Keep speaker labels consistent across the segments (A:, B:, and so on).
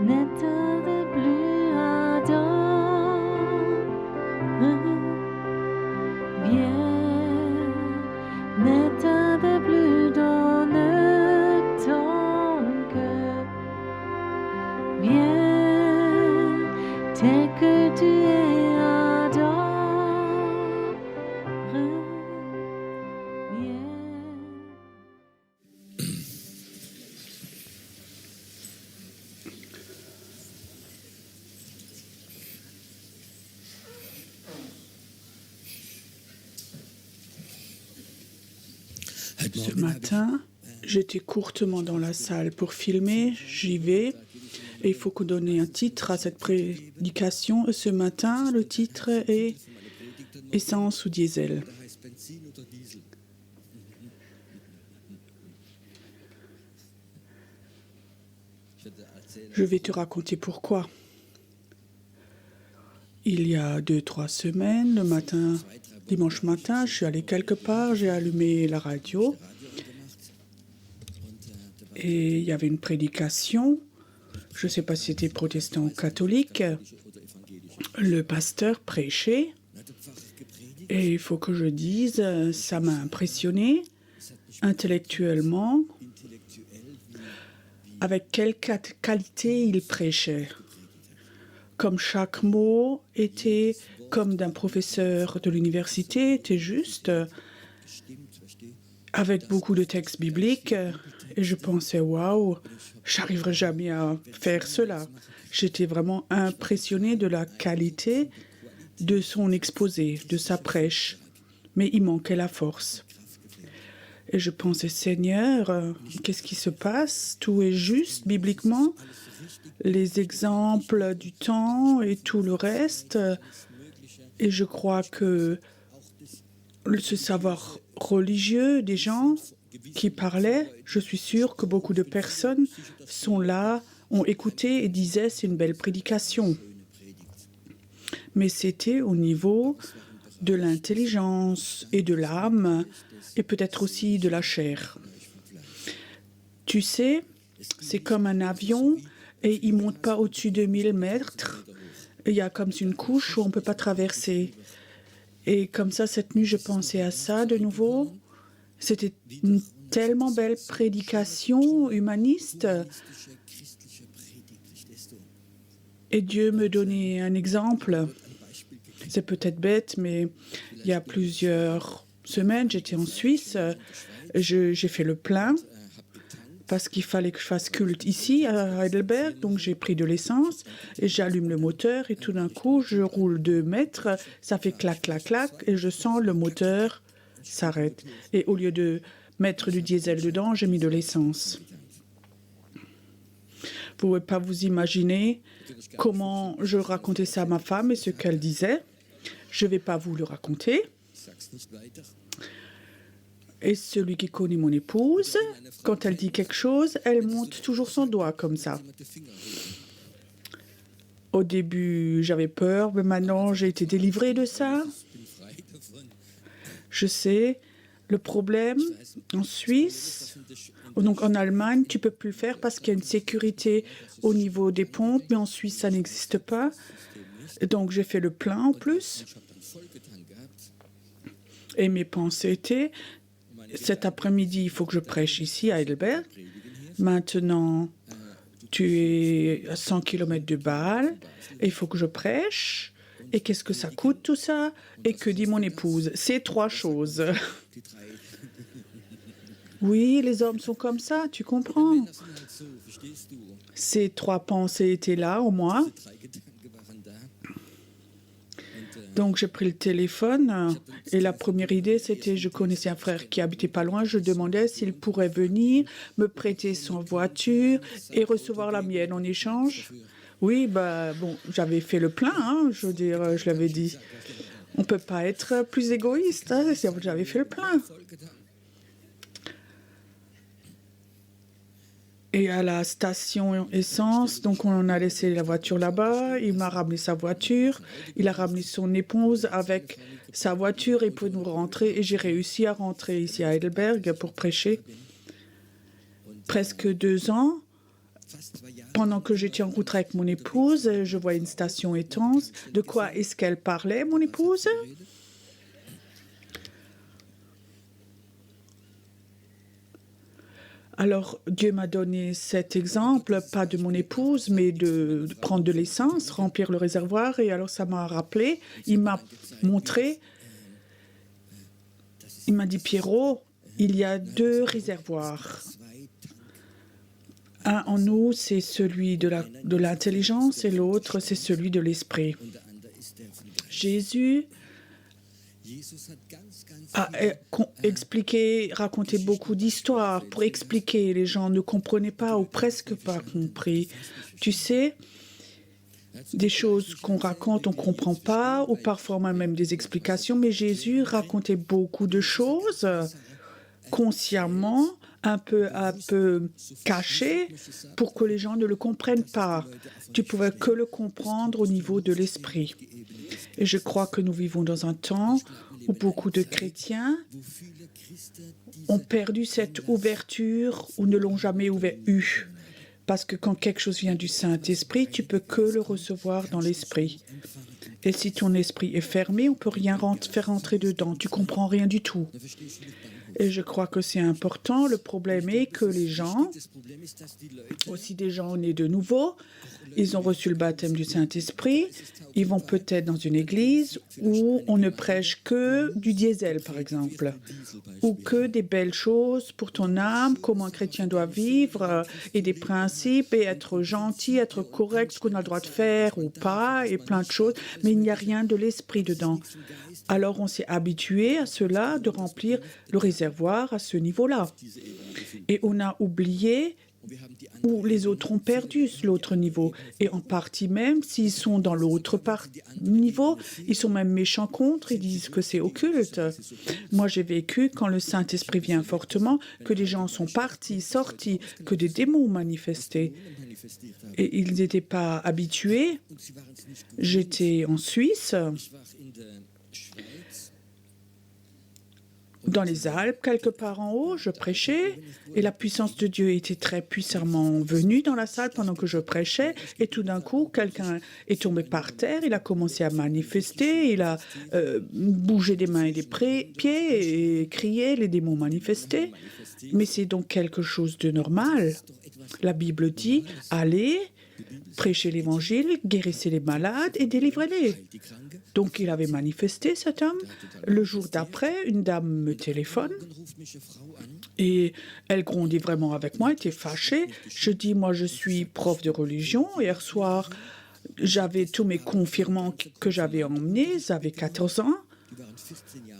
A: N'état de plus ardent, viens, n'état de plus dans ton cœur, viens, tel que tu es ardent, viens.
B: Ce matin, j'étais courtement dans la salle pour filmer, j'y vais, et il faut qu'on donne un titre à cette prédication. Et ce matin, le titre est « Essence ou diesel ». Je vais te raconter pourquoi. Il y a 2-3 semaines, le matin, dimanche matin, je suis allé quelque part, j'ai allumé la radio et il y avait une prédication. Je ne sais pas si c'était protestant ou catholique. Le pasteur prêchait et il faut que je dise, ça m'a impressionné intellectuellement. Avec quelle qualité il prêchait. Comme chaque mot était comme d'un professeur de l'université, était juste, avec beaucoup de textes bibliques. Et je pensais, waouh, j'arriverai jamais à faire cela. J'étais vraiment impressionnée de la qualité de son exposé, de sa prêche. Mais il manquait la force. Et je pensais, Seigneur, qu'est-ce qui se passe? Tout est juste bibliquement. Les exemples du temps et tout le reste. Et je crois que ce savoir religieux des gens qui parlaient, je suis sûre que beaucoup de personnes sont là, ont écouté et disaient c'est une belle prédication. Mais c'était au niveau de l'intelligence et de l'âme et peut-être aussi de la chair. Tu sais, c'est comme un avion et il ne monte pas au-dessus de 1000 mètres. Il y a comme une couche où on ne peut pas traverser. Et comme ça, cette nuit, je pensais à ça de nouveau. C'était une tellement belle prédication humaniste. Et Dieu me donnait un exemple. C'est peut-être bête, mais il y a plusieurs semaines, j'étais en Suisse. J'ai fait le plein parce qu'il fallait que je fasse culte ici, à Heidelberg. Donc, j'ai pris de l'essence et j'allume le moteur. Et tout d'un coup, je roule 2 mètres. Ça fait clac, clac, clac. Et je sens le moteur s'arrête. Et au lieu de mettre du diesel dedans, j'ai mis de l'essence. Vous ne pouvez pas vous imaginer comment je racontais ça à ma femme et ce qu'elle disait. Je ne vais pas vous le raconter. Et celui qui connaît mon épouse, quand elle dit quelque chose, elle monte toujours son doigt comme ça. Au début, j'avais peur, mais maintenant, j'ai été délivrée de ça. Je sais, le problème en Suisse, donc en Allemagne, tu ne peux plus le faire parce qu'il y a une sécurité au niveau des pompes, mais en Suisse, ça n'existe pas. Donc, j'ai fait le plein en plus. Et mes pensées étaient, cet après-midi, il faut que je prêche ici à Heidelberg. Maintenant, tu es à 100 km de Bâle et il faut que je prêche. Et qu'est-ce que ça coûte tout ça? Et que dit mon épouse? Ces 3 choses. Oui, les hommes sont comme ça, tu comprends. Ces 3 pensées étaient là au moins. Donc, j'ai pris le téléphone et la première idée, c'était, je connaissais un frère qui habitait pas loin. Je demandais s'il pourrait venir, me prêter son voiture et recevoir la mienne en échange. Oui, bon, j'avais fait le plein, hein, je veux dire, je l'avais dit. On ne peut pas être plus égoïste, hein, j'avais fait le plein. Et à la station essence, donc on a laissé la voiture là-bas, il m'a ramené sa voiture, il a ramené son épouse avec sa voiture et pour nous rentrer. Et j'ai réussi à rentrer ici à Heidelberg pour prêcher. Presque 2 ans Pendant que j'étais en route avec mon épouse, je voyais une station étanche. De quoi est-ce qu'elle parlait, mon épouse? Alors, Dieu m'a donné cet exemple, pas de mon épouse, mais de prendre de l'essence, remplir le réservoir. Et alors, ça m'a rappelé, il m'a montré, il m'a dit, Pierrot, il y a 2 réservoirs. Un en nous, c'est celui de l'intelligence et l'autre, c'est celui de l'esprit. Jésus a expliqué, raconté beaucoup d'histoires pour expliquer. Les gens ne comprenaient pas ou presque pas compris. Tu sais, des choses qu'on raconte, on ne comprend pas, ou parfois même des explications, mais Jésus racontait beaucoup de choses consciemment, un peu caché, pour que les gens ne le comprennent pas. Tu pouvais que le comprendre au niveau de l'esprit. Et je crois que nous vivons dans un temps où beaucoup de chrétiens ont perdu cette ouverture ou ne l'ont jamais eue. Parce que quand quelque chose vient du Saint-Esprit, tu peux que le recevoir dans l'esprit. Et si ton esprit est fermé, on ne peut rien faire rentrer dedans. Tu ne comprends rien du tout. Et je crois que c'est important. Le problème est que les gens, aussi des gens nés de nouveau, ils ont reçu le baptême du Saint-Esprit, ils vont peut-être dans une église où on ne prêche que du diesel, par exemple, ou que des belles choses pour ton âme, comment un chrétien doit vivre, et des principes, et être gentil, être correct, ce qu'on a le droit de faire ou pas, et plein de choses, mais il n'y a rien de l'esprit dedans. Alors on s'est habitué à cela, de remplir le réservoir à ce niveau-là. Et on a oublié où les autres ont perdu l'autre niveau. Et en partie même, s'ils sont dans l'autre niveau, ils sont même méchants contre, ils disent que c'est occulte. Moi, j'ai vécu, quand le Saint-Esprit vient fortement, que des gens sont partis, sortis, que des démons manifestaient. Et ils n'étaient pas habitués. J'étais en Suisse, dans les Alpes, quelque part en haut, je prêchais et la puissance de Dieu était très puissamment venue dans la salle pendant que je prêchais et tout d'un coup, quelqu'un est tombé par terre, il a commencé à manifester, il a bougé des mains et des pieds et crié, les démons manifestaient. Mais c'est donc quelque chose de normal. La Bible dit, allez, prêchez l'évangile, guérissez les malades et délivrez-les. Donc, il avait manifesté, cet homme. Le jour d'après, une dame me téléphone et elle grondait vraiment avec moi, elle était fâchée. Je dis, moi, je suis prof de religion. Hier soir, j'avais tous mes confirmants que j'avais emmenés, ils avaient 14 ans.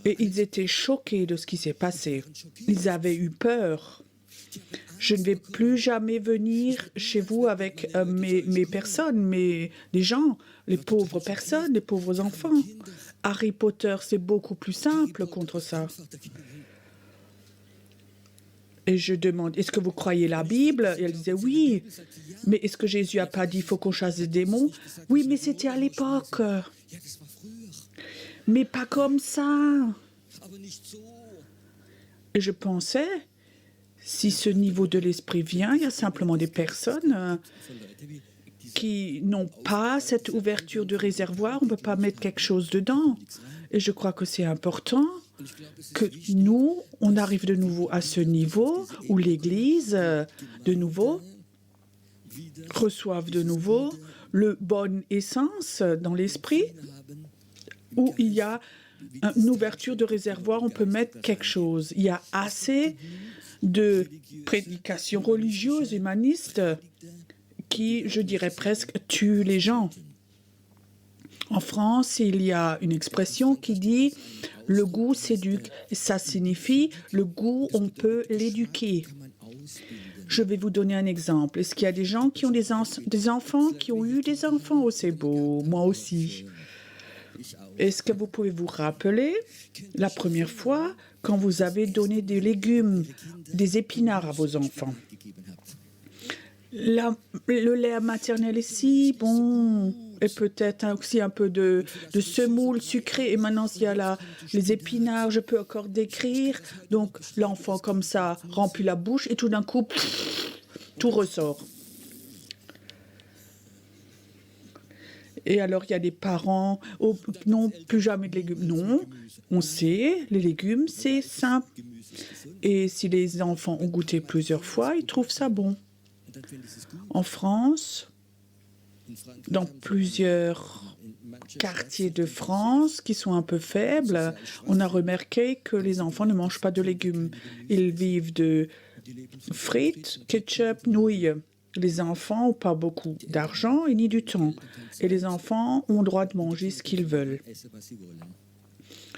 B: Et ils étaient choqués de ce qui s'est passé. Ils avaient eu peur. Je ne vais plus jamais venir chez vous avec mes personnes, les gens, les pauvres personnes, les pauvres enfants. Harry Potter, c'est beaucoup plus simple contre ça. Et je demande, est-ce que vous croyez la Bible? Et elle disait, oui. Mais est-ce que Jésus n'a pas dit, il faut qu'on chasse des démons? Oui, mais c'était à l'époque. Mais pas comme ça. Et je pensais, si ce niveau de l'esprit vient, il y a simplement des personnes qui n'ont pas cette ouverture du réservoir, on ne peut pas mettre quelque chose dedans. Et je crois que c'est important que nous, on arrive de nouveau à ce niveau où l'Église, de nouveau, reçoive de nouveau le bonne essence dans l'esprit, où il y a une ouverture de réservoir, on peut mettre quelque chose. Il y a assez de prédications religieuses, humanistes, qui, je dirais presque, tuent les gens. En France, il y a une expression qui dit « le goût s'éduque ». Ça signifie « le goût, on peut l'éduquer ». Je vais vous donner un exemple. Est-ce qu'il y a des gens qui ont des enfants, qui ont eu des enfants? Oh, c'est beau, moi aussi. Est-ce que vous pouvez vous rappeler la première fois quand vous avez donné des légumes, des épinards à vos enfants? Le lait maternel ici, bon, et peut-être aussi un peu de semoule sucrée. Et maintenant, s'il y a les épinards, je peux encore décrire. Donc, l'enfant, comme ça, remplit la bouche et tout d'un coup, tout ressort. Et alors, il y a des parents, oh, non, plus jamais de légumes. Non, on sait, les légumes, c'est simple. Et si les enfants ont goûté plusieurs fois, ils trouvent ça bon. En France, dans plusieurs quartiers de France qui sont un peu faibles, on a remarqué que les enfants ne mangent pas de légumes. Ils vivent de frites, ketchup, nouilles. Les enfants n'ont pas beaucoup d'argent et ni du temps. Et les enfants ont le droit de manger ce qu'ils veulent.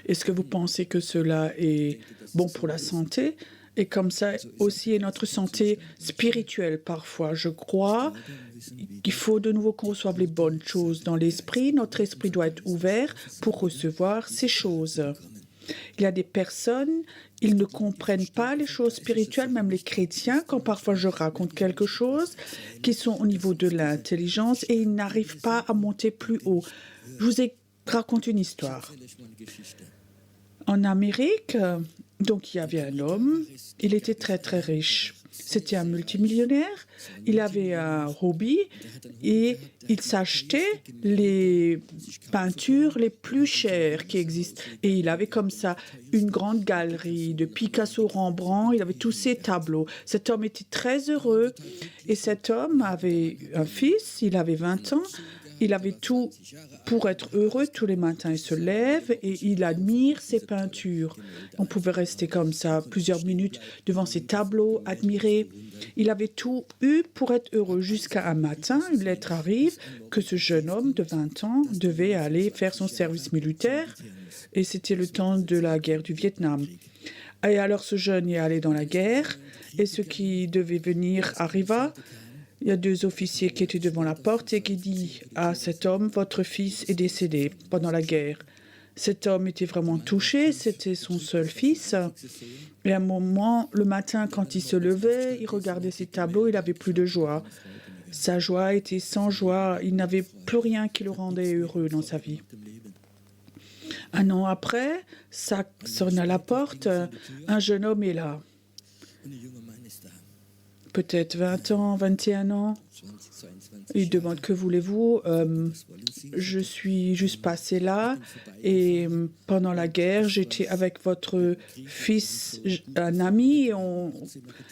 B: Est-ce que vous pensez que cela est bon pour la santé? Et comme ça aussi est notre santé spirituelle parfois. Je crois qu'il faut de nouveau qu'on reçoive les bonnes choses dans l'esprit. Notre esprit doit être ouvert pour recevoir ces choses. Il y a des personnes, ils ne comprennent pas les choses spirituelles, même les chrétiens, quand parfois je raconte quelque chose, qui sont au niveau de l'intelligence et ils n'arrivent pas à monter plus haut. Je vous raconte une histoire. En Amérique, donc il y avait un homme, il était très très riche. C'était un multimillionnaire, il avait un hobby et il s'achetait les peintures les plus chères qui existent. Et il avait comme ça une grande galerie de Picasso, Rembrandt, il avait tous ses tableaux. Cet homme était très heureux et cet homme avait un fils, il avait 20 ans. Il avait tout pour être heureux. Tous les matins, il se lève et il admire ses peintures. On pouvait rester comme ça plusieurs minutes devant ses tableaux, admirer. Il avait tout eu pour être heureux jusqu'à un matin. Une lettre arrive que ce jeune homme de 20 ans devait aller faire son service militaire et c'était le temps de la guerre du Vietnam. Et alors ce jeune est allé dans la guerre et ce qui devait venir arriva. Il y a 2 officiers qui étaient devant la porte et qui disent à cet homme, votre fils est décédé pendant la guerre. Cet homme était vraiment touché, c'était son seul fils. Et à un moment, le matin, quand il se levait, il regardait ses tableaux, il n'avait plus de joie. Sa joie était sans joie, il n'avait plus rien qui le rendait heureux dans sa vie. Un an après, ça sonne à la porte, un jeune homme est là. Peut-être 20 ans, 21 ans. Il demande que voulez-vous. Je suis juste passé là et pendant la guerre, j'étais avec votre fils, un ami, et on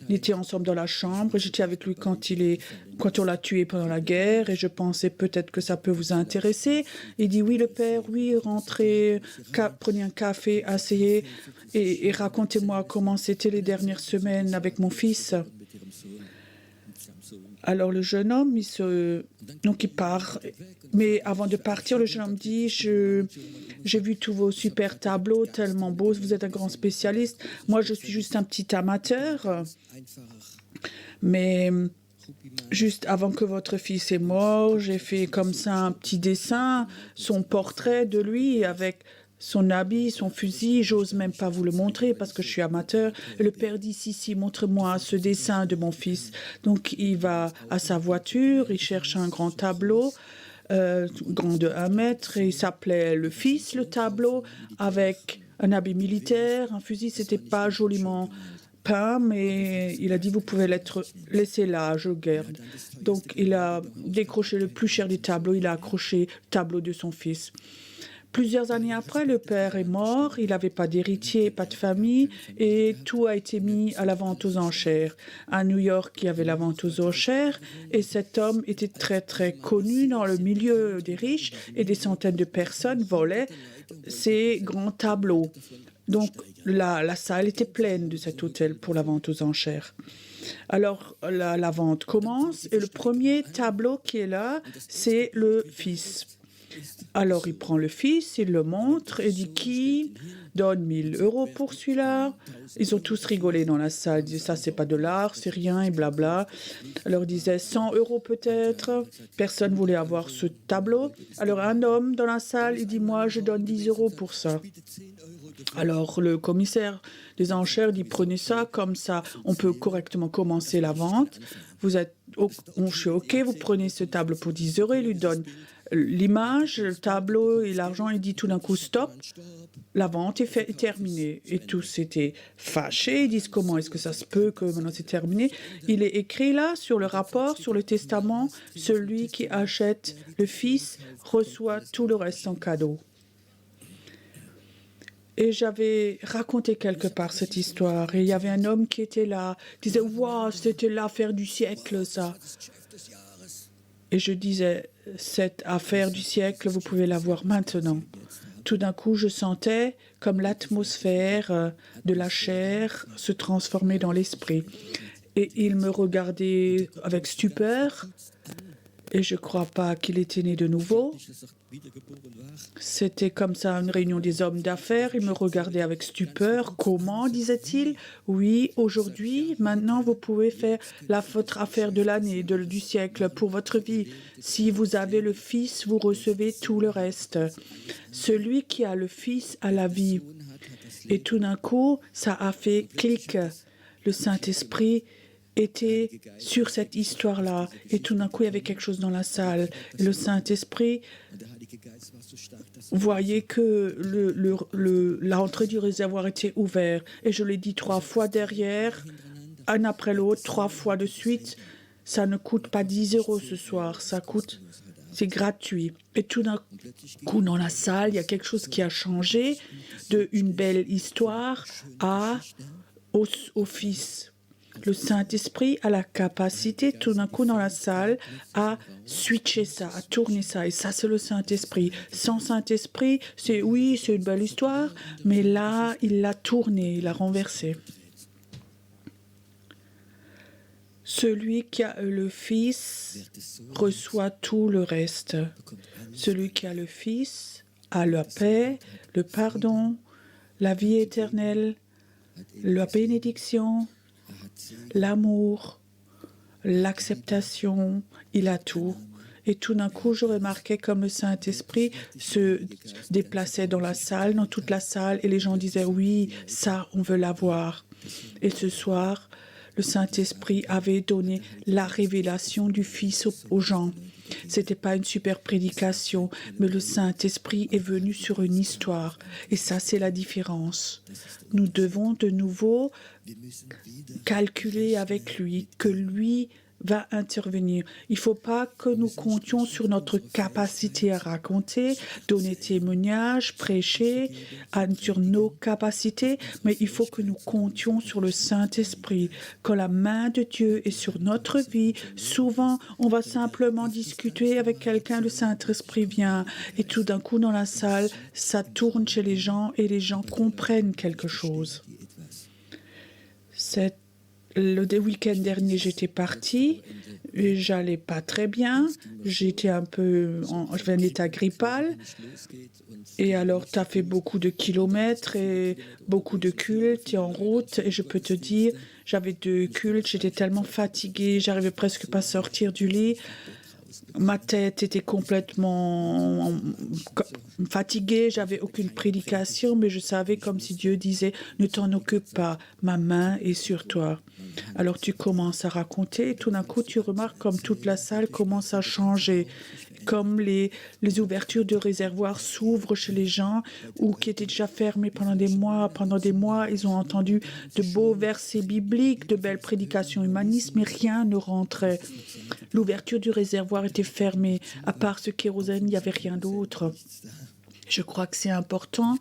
B: était ensemble dans la chambre. J'étais avec lui quand on l'a tué pendant la guerre et je pensais peut-être que ça peut vous intéresser. Il dit oui, le père, oui, rentrez, prenez un café, asseyez et racontez-moi comment c'était les dernières semaines avec mon fils. Alors le jeune homme, il part. Mais avant de partir, le jeune homme dit j'ai vu tous vos super tableaux, tellement beaux, vous êtes un grand spécialiste. Moi, je suis juste un petit amateur. Mais juste avant que votre fils est mort, j'ai fait comme ça un petit dessin, son portrait de lui avec son habit, son fusil. J'ose même pas vous le montrer parce que je suis amateur. Et le père dit, si, montre-moi ce dessin de mon fils. Donc, il va à sa voiture, il cherche un grand tableau, grand de 1 mètre, et il s'appelait Le Fils, le tableau, avec un habit militaire, un fusil. C'était pas joliment peint, mais il a dit, vous pouvez laisser là, je garde. Donc, il a décroché le plus cher des tableaux, il a accroché le tableau de son fils. Plusieurs années après, le père est mort, il n'avait pas d'héritier, pas de famille, et tout a été mis à la vente aux enchères. À New York, il y avait la vente aux enchères, et cet homme était très, très connu dans le milieu des riches, et des centaines de personnes volaient ces grands tableaux. Donc, la salle était pleine de cet hôtel pour la vente aux enchères. Alors, la vente commence, et le premier tableau qui est là, c'est le fils. Alors, il prend le fils, il le montre et dit qui donne 1 000 € pour celui-là. Ils ont tous rigolé dans la salle. Ils disaient ça, c'est pas de l'art, c'est rien et blabla. Alors, ils disaient 100 € peut-être. Personne voulait avoir ce tableau. Alors, un homme dans la salle, il dit moi, je donne 10 € pour ça. Alors, le commissaire des enchères dit prenez ça, comme ça, on peut correctement commencer la vente. Je suis OK, vous prenez ce tableau pour 10 €, il lui donne l'image, le tableau et l'argent, il dit tout d'un coup stop. la vente est terminée. Et tous étaient fâchés. Ils disent comment est-ce que ça se peut que maintenant c'est terminé. Il est écrit là sur le rapport, sur le testament, celui qui achète le fils reçoit tout le reste en cadeau. Et j'avais raconté quelque part cette histoire. Et il y avait un homme qui était là, disait waouh, c'était l'affaire du siècle ça. Et je disais, cette affaire du siècle, vous pouvez la voir maintenant. Tout d'un coup, je sentais comme l'atmosphère de la chair se transformer dans l'esprit. Et il me regardait avec stupeur. Et je ne crois pas qu'il était né de nouveau. C'était comme ça une réunion des hommes d'affaires. Il me regardait avec stupeur. Comment, disait-il? Oui, aujourd'hui, maintenant, vous pouvez faire votre affaire de l'année, du siècle, pour votre vie. Si vous avez le Fils, vous recevez tout le reste. Celui qui a le Fils a la vie. Et tout d'un coup, ça a fait clic. Le Saint-Esprit était sur cette histoire-là. Et tout d'un coup, il y avait quelque chose dans la salle. Et le Saint-Esprit voyait que l'entrée du réservoir était ouverte. Et je l'ai dit 3 fois derrière, un après l'autre, 3 fois de suite. Ça ne coûte pas 10 € ce soir. C'est gratuit. Et tout d'un coup, dans la salle, il y a quelque chose qui a changé de une belle histoire au Fils. Le Saint-Esprit a la capacité, tout d'un coup, dans la salle, à switcher ça, à tourner ça. Et ça, c'est le Saint-Esprit. Sans Saint-Esprit, c'est une belle histoire, mais là, il l'a tourné, il l'a renversé. Celui qui a le Fils reçoit tout le reste. Celui qui a le Fils a la paix, le pardon, la vie éternelle, la bénédiction, l'amour, l'acceptation, il a tout. Et tout d'un coup, je remarquais comme le Saint-Esprit se déplaçait dans la salle, dans toute la salle, et les gens disaient, oui, ça, on veut l'avoir. Et ce soir, le Saint-Esprit avait donné la révélation du Fils aux gens. C'était pas une super prédication, mais le Saint-Esprit est venu sur une histoire. Et ça, c'est la différence. Nous devons de nouveau calculer avec lui, que lui va intervenir. Il ne faut pas que nous comptions sur notre capacité à raconter, donner témoignage, prêcher, sur nos capacités, mais il faut que nous comptions sur le Saint-Esprit. Quand la main de Dieu est sur notre vie, souvent, on va simplement discuter avec quelqu'un, le Saint-Esprit vient, et tout d'un coup, dans la salle, ça tourne chez les gens et les gens comprennent quelque chose. Le week-end dernier, j'étais partie, et j'allais pas très bien, j'étais j'avais un état grippal, et alors tu as fait beaucoup de kilomètres et beaucoup de cultes, tu es en route, et je peux te dire, j'avais 2 cultes, j'étais tellement fatiguée, j'arrivais presque pas à sortir du lit. Ma tête était complètement fatiguée, j'avais aucune prédication, mais je savais comme si Dieu disait, ne t'en occupe pas, ma main est sur toi. Alors tu commences à raconter, et tout d'un coup tu remarques comme toute la salle commence à changer, comme les ouvertures de réservoirs s'ouvrent chez les gens ou qui étaient déjà fermées pendant des mois, ils ont entendu de beaux versets bibliques, de belles prédications humanistes, mais rien ne rentrait. L'ouverture du réservoir était fermée. À part ce kérosène, il n'y avait rien d'autre. Je crois que c'est important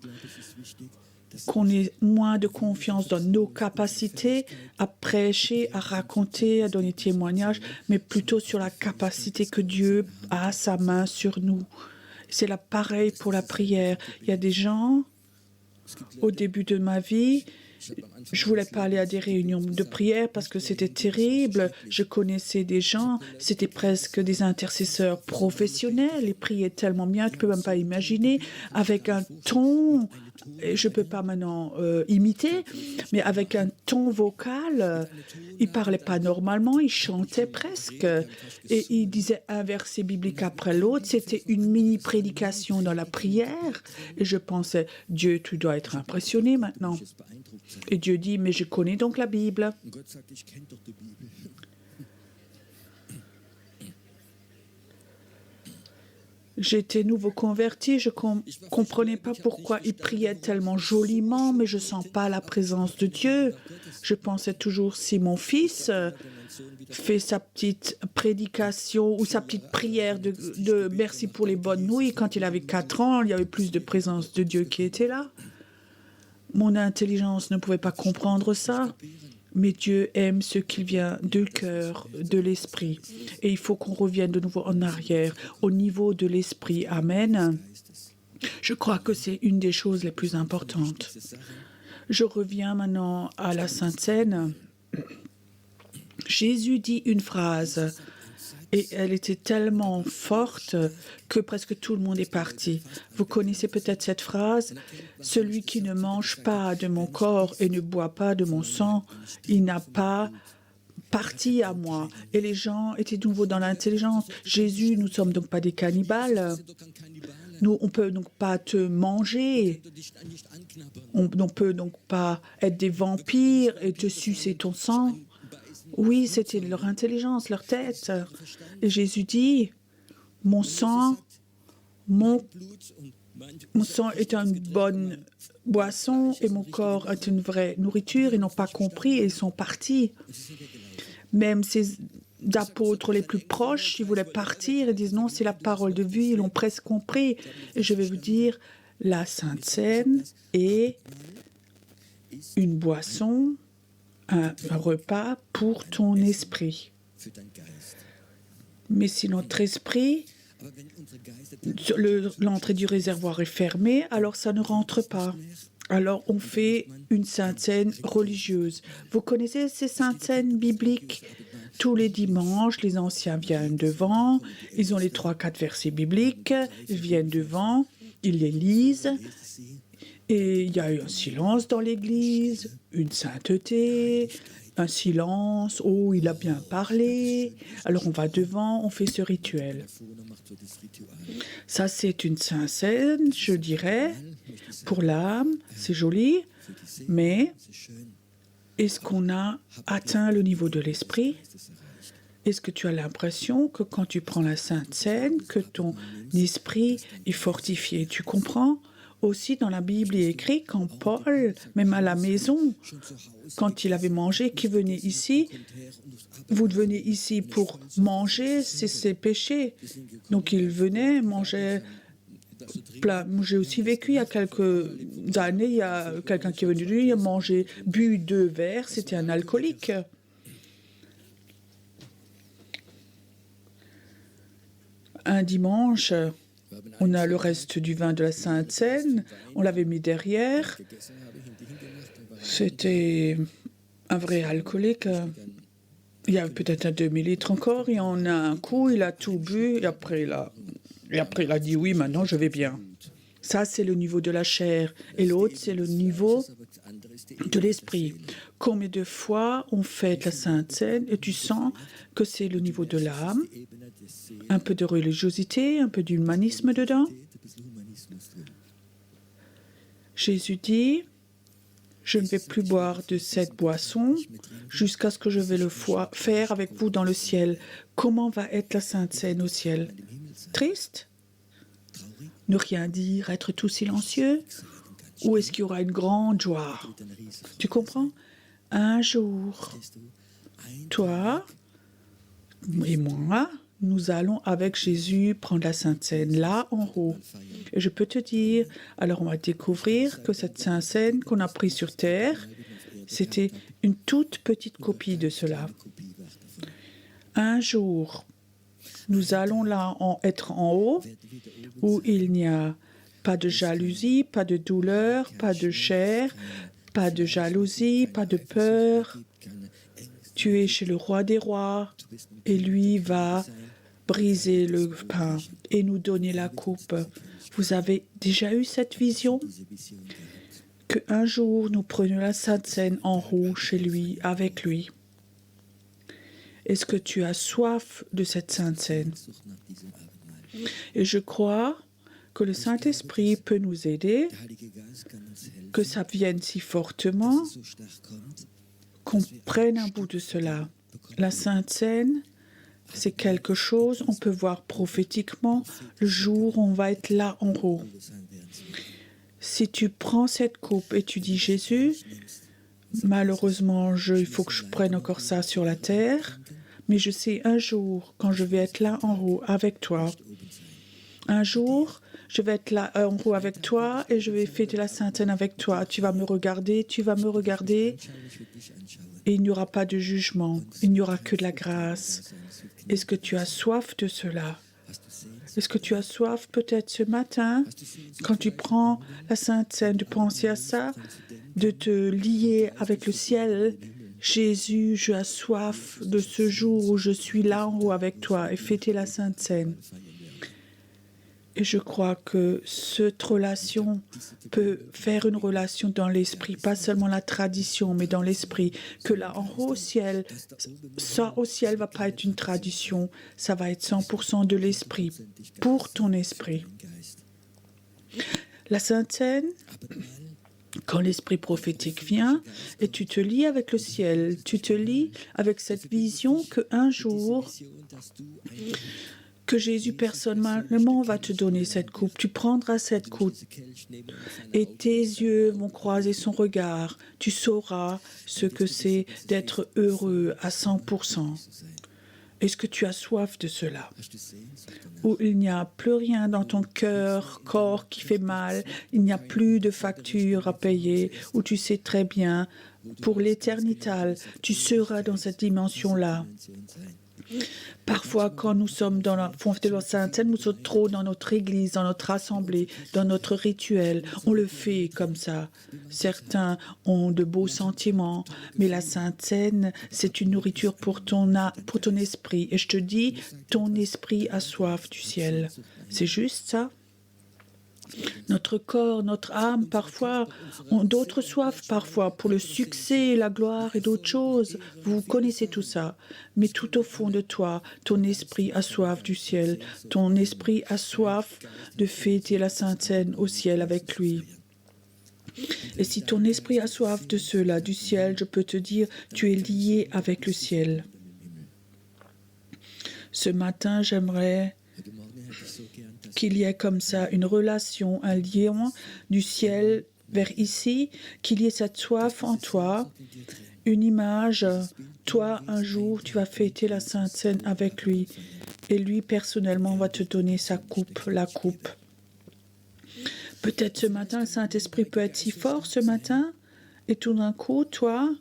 B: qu'on ait moins de confiance dans nos capacités à prêcher, à raconter, à donner témoignage, mais plutôt sur la capacité que Dieu a sa main sur nous. C'est là pareil pour la prière. Il y a des gens, au début de ma vie, je voulais pas aller à des réunions de prière parce que c'était terrible. Je connaissais des gens, c'était presque des intercesseurs professionnels. Ils priaient tellement bien, tu peux même pas imaginer, avec un ton, et je peux pas maintenant imiter, mais avec un ton vocal, ils parlaient pas normalement, ils chantaient presque, et ils disaient un verset biblique après l'autre. C'était une mini prédication dans la prière, et je pensais, Dieu, tu dois être impressionné maintenant. Et Dieu dit, mais je connais donc la Bible. J'étais nouveau converti, je ne comprenais pas pourquoi il priait tellement joliment, mais je ne sens pas la présence de Dieu. Je pensais toujours, si mon fils fait sa petite prédication ou sa petite prière de merci pour les bonnes nuits, quand il avait 4 ans, il y avait plus de présence de Dieu qui était là. Mon intelligence ne pouvait pas comprendre ça. Mais Dieu aime ce qui vient du cœur, de l'esprit. Et il faut qu'on revienne de nouveau en arrière, au niveau de l'esprit. Amen. Je crois que c'est une des choses les plus importantes. Je reviens maintenant à la Sainte Seine. Jésus dit une phrase. Et elle était tellement forte que presque tout le monde est parti. Vous connaissez peut-être cette phrase, « Celui qui ne mange pas de mon corps et ne boit pas de mon sang, il n'a pas partie à moi. » Et les gens étaient de nouveau dans l'intelligence. Jésus, nous ne sommes donc pas des cannibales. Nous, on ne peut donc pas te manger. On ne peut donc pas être des vampires et te sucer ton sang. Oui, c'était leur intelligence, leur tête. Et Jésus dit, mon sang est une bonne boisson et mon corps est une vraie nourriture. Ils n'ont pas compris et ils sont partis. Même ces apôtres les plus proches, ils voulaient partir et disent non, c'est la parole de vie. Ils l'ont presque compris. Et je vais vous dire, la Sainte Seine est une boisson, un repas pour ton esprit. Mais si notre esprit, l'entrée du réservoir est fermée, alors ça ne rentre pas. Alors on fait une Sainte Seine religieuse. Vous connaissez ces Saintes Seines bibliques? Tous les dimanches, les anciens viennent devant, ils ont les 3-4 versets bibliques, ils viennent devant, ils les lisent. Et il y a eu un silence dans l'église, une sainteté, un silence, oh, il a bien parlé. Alors on va devant, on fait ce rituel. Ça, c'est une Sainte Seine, je dirais, pour l'âme, c'est joli, mais est-ce qu'on a atteint le niveau de l'esprit? Est-ce que tu as l'impression que quand tu prends la Sainte Seine, que ton esprit est fortifié? Tu comprends? Aussi, dans la Bible, il est écrit quand Paul, même à la maison, quand il avait mangé, qu'il venait ici, vous venez ici pour manger, c'est ses péchés. Donc il venait, mangeait plein. J'ai aussi vécu il y a quelques années, il y a quelqu'un qui est venu, lui, il a mangé, bu 2 verres, c'était un alcoolique. Un dimanche, on a le reste du vin de la Sainte Seine, on l'avait mis derrière. C'était un vrai alcoolique. Il y avait peut-être un demi-litre encore, et en un coup, il a tout bu, et après il a dit oui, maintenant je vais bien. Ça, c'est le niveau de la chair. Et l'autre, c'est le niveau de l'esprit. Combien de fois on fête la Sainte Seine et tu sens que c'est le niveau de l'âme, un peu de religiosité, un peu d'humanisme dedans. Jésus dit, je ne vais plus boire de cette boisson jusqu'à ce que je vais le faire avec vous dans le ciel. Comment va être la Sainte Seine au ciel? Triste? Ne rien dire, être tout silencieux? Ou est-ce qu'il y aura une grande joie? Tu comprends? Un jour, toi et moi, nous allons avec Jésus prendre la Sainte Seine là en haut. Et je peux te dire, alors on va découvrir que cette Sainte Seine qu'on a prise sur terre, c'était une toute petite copie de cela. Un jour, nous allons là être en haut, où il n'y a pas de jalousie, pas de douleur, pas de chair, pas de jalousie, pas de peur. Tu es chez le roi des rois et lui va briser le pain et nous donner la coupe. Vous avez déjà eu cette vision? Qu'un jour nous prenions la Sainte Seine en haut chez lui, avec lui. Est-ce que tu as soif de cette Sainte Seine? Et je crois que le Saint-Esprit peut nous aider, que ça vienne si fortement, qu'on prenne un bout de cela. La Sainte Seine C'est quelque chose, on peut voir prophétiquement le jour où on va être là en haut. Si tu prends cette coupe et tu dis Jésus, malheureusement, il faut que je prenne encore ça sur la terre, mais je sais un jour, quand je vais être là en haut avec toi, un jour, je vais être là en haut avec toi et je vais fêter la Sainte Seine avec toi. Tu vas me regarder et il n'y aura pas de jugement, il n'y aura que de la grâce. Est-ce que tu as soif de cela? Est-ce que tu as soif peut-être ce matin, quand tu prends la Sainte Seine, de penser à ça, de te lier avec le ciel? Jésus, je as soif de ce jour où je suis là en haut avec toi et fêter la Sainte Seine. Et je crois que cette relation peut faire une relation dans l'esprit, pas seulement la tradition, mais dans l'esprit, que là en haut au ciel, ça au ciel va pas être une tradition, ça va être 100% de l'esprit, pour ton esprit. La Sainte Seine, quand l'esprit prophétique vient et tu te lis avec le ciel, tu te lis avec cette vision qu'un jour, que Jésus personnellement va te donner cette coupe. Tu prendras cette coupe et tes yeux vont croiser son regard. Tu sauras ce que c'est d'être heureux à 100%. Est-ce que tu as soif de cela? Où il n'y a plus rien dans ton corps qui fait mal, il n'y a plus de factures à payer, où tu sais très bien, pour l'éternité, tu seras dans cette dimension-là. Parfois, quand nous sommes dans la fête de la Sainte Seine, nous sommes trop dans notre église, dans notre assemblée, dans notre rituel. On le fait comme ça. Certains ont de beaux sentiments, mais la Sainte Seine, c'est une nourriture pour ton esprit. Et je te dis, ton esprit a soif du ciel. C'est juste ça? Notre corps, notre âme, parfois, ont d'autres soifs, parfois, pour le succès, la gloire et d'autres choses. Vous connaissez tout ça. Mais tout au fond de toi, ton esprit a soif du ciel. Ton esprit a soif de fêter la Sainte Seine au ciel avec lui. Et si ton esprit a soif de cela, du ciel, je peux te dire, tu es lié avec le ciel. Ce matin, j'aimerais qu'il y ait comme ça une relation, un lien du ciel vers ici, qu'il y ait cette soif en toi, une image. Toi, un jour, tu vas fêter la Sainte Seine avec lui et lui, personnellement, va te donner sa coupe, la coupe. Peut-être ce matin, le Saint-Esprit peut être si fort ce matin et tout d'un coup, toi,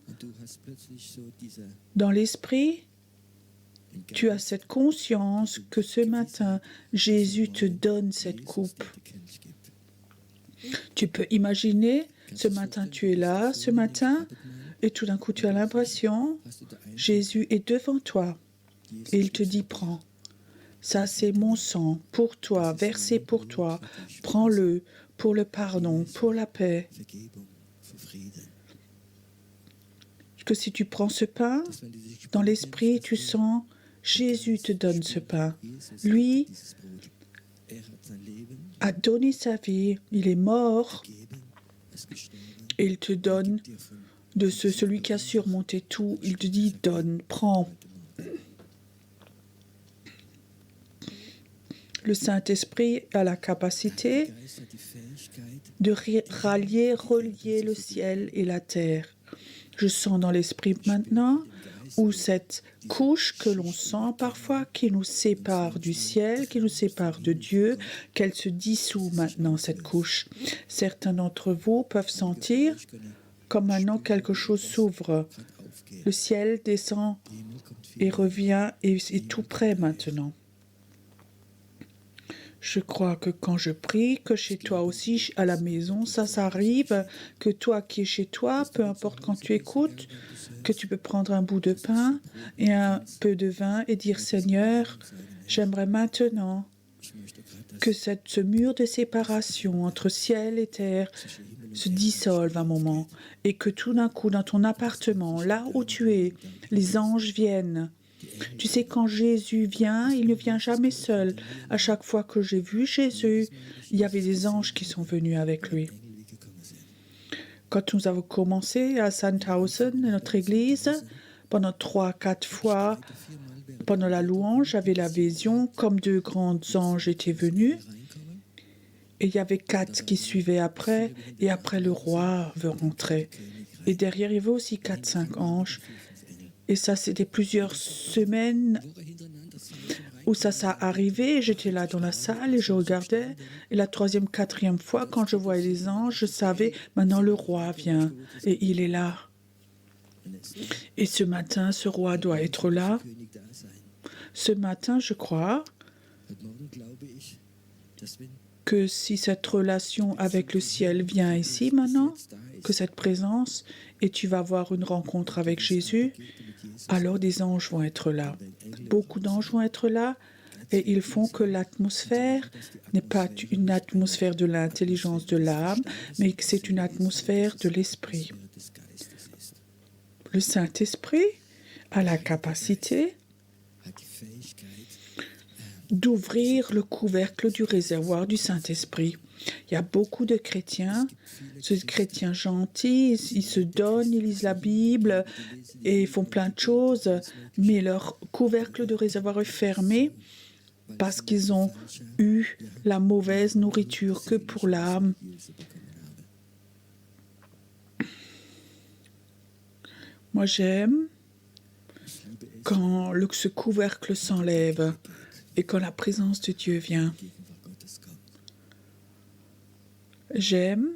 B: dans l'esprit, tu as cette conscience que ce matin, Jésus te donne cette coupe. Tu peux imaginer, ce matin tu es là, ce matin, et tout d'un coup tu as l'impression, Jésus est devant toi, et il te dit, prends. Ça c'est mon sang pour toi, versé pour toi. Prends-le pour le pardon, pour la paix. Que si tu prends ce pain, dans l'esprit tu sens Jésus te donne ce pain. Lui a donné sa vie, il est mort, et il te donne de celui qui a surmonté tout. Il te dit, donne, prends. Le Saint-Esprit a la capacité de relier le ciel et la terre. Je sens dans l'esprit maintenant où cette couche que l'on sent parfois, qui nous sépare du ciel, qui nous sépare de Dieu, qu'elle se dissout maintenant, cette couche. Certains d'entre vous peuvent sentir comme maintenant quelque chose s'ouvre. Le ciel descend et revient et est tout près maintenant. Je crois que quand je prie, que chez toi aussi, à la maison, ça arrive, que toi qui es chez toi, peu importe quand tu écoutes, que tu peux prendre un bout de pain et un peu de vin et dire, Seigneur, j'aimerais maintenant que ce mur de séparation entre ciel et terre se dissolve un moment et que tout d'un coup, dans ton appartement, là où tu es, les anges viennent. Tu sais, quand Jésus vient, il ne vient jamais seul. À chaque fois que j'ai vu Jésus, il y avait des anges qui sont venus avec lui. Quand nous avons commencé à Sandhausen, notre église, pendant 3-4 fois pendant la louange, j'avais la vision comme 2 grands anges étaient venus. Et il y avait 4 qui suivaient après, et après le roi veut rentrer. Et derrière, il y avait aussi 4-5 anges. Et ça, c'était plusieurs semaines où ça arrivait. J'étais là dans la salle et je regardais. Et la 3e, 4e fois, quand je voyais les anges, je savais, maintenant le roi vient et il est là. Et ce matin, ce roi doit être là. Ce matin, je crois que si cette relation avec le ciel vient ici maintenant, que cette présence, et tu vas avoir une rencontre avec Jésus, alors des anges vont être là. Beaucoup d'anges vont être là, et ils font que l'atmosphère n'est pas une atmosphère de l'intelligence de l'âme, mais que c'est une atmosphère de l'esprit. Le Saint-Esprit a la capacité d'ouvrir le couvercle du réservoir du Saint-Esprit. Il y a beaucoup de chrétiens, ces chrétiens gentils, ils se donnent, ils lisent la Bible et ils font plein de choses, mais leur couvercle de réservoir est fermé parce qu'ils ont eu la mauvaise nourriture que pour l'âme. Moi, j'aime quand ce couvercle s'enlève et quand la présence de Dieu vient. J'aime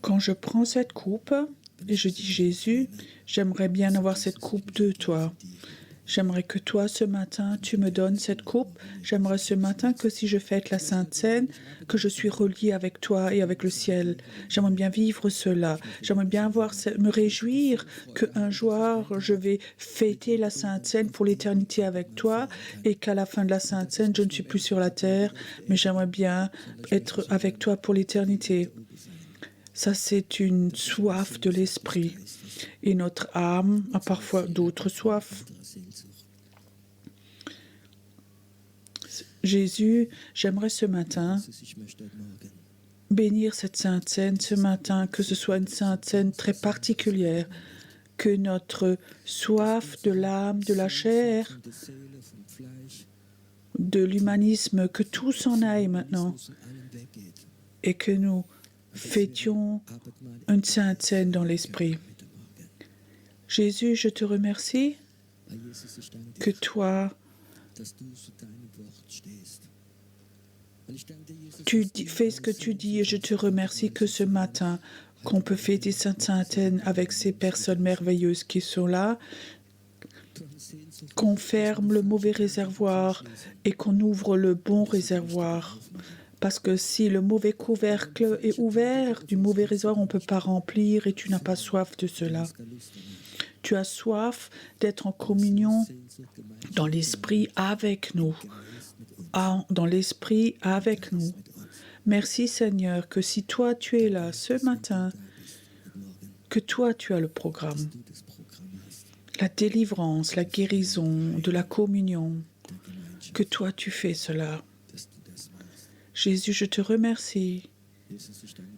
B: quand je prends cette coupe et je dis Jésus, j'aimerais bien avoir cette coupe de toi. J'aimerais que toi, ce matin, tu me donnes cette coupe. J'aimerais ce matin que si je fête la Sainte Seine, que je suis relié avec toi et avec le ciel. J'aimerais bien vivre cela. J'aimerais bien me réjouir qu'un jour, je vais fêter la Sainte Seine pour l'éternité avec toi et qu'à la fin de la Sainte Seine, je ne suis plus sur la terre, mais j'aimerais bien être avec toi pour l'éternité. Ça, c'est une soif de l'esprit. Et notre âme a parfois d'autres soifs. Jésus, j'aimerais ce matin bénir cette Sainte Seine ce matin, que ce soit une Sainte Seine très particulière, que notre soif de l'âme, de la chair, de l'humanisme, que tout s'en aille maintenant et que nous fêtions une Sainte Seine dans l'esprit. Jésus, je te remercie que toi, tu fais ce que tu dis et je te remercie que ce matin, qu'on peut fêter Sainte Sainte avec ces personnes merveilleuses qui sont là, qu'on ferme le mauvais réservoir et qu'on ouvre le bon réservoir. Parce que si le mauvais couvercle est ouvert, du mauvais réservoir, on ne peut pas remplir et tu n'as pas soif de cela. Tu as soif d'être en communion dans l'esprit avec nous. Dans l'esprit avec nous. Merci Seigneur que si toi tu es là ce matin, que toi tu as le programme. La délivrance, la guérison, de la communion, que toi tu fais cela. Jésus, je te remercie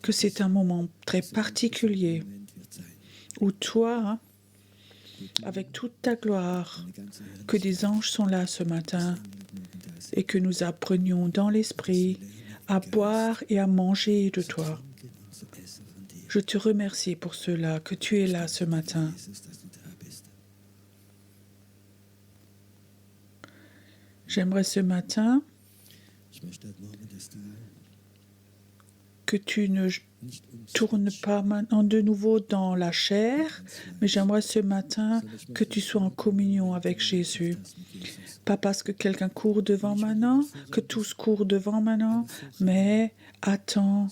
B: que c'est un moment très particulier où toi, avec toute ta gloire, que des anges sont là ce matin et que nous apprenions dans l'esprit à boire et à manger de toi. Je te remercie pour cela, que tu es là ce matin. J'aimerais ce matin que tu ne tournes pas maintenant de nouveau dans la chair, mais j'aimerais ce matin que tu sois en communion avec Jésus. Pas parce que quelqu'un court devant maintenant, que tous courent devant maintenant, mais attends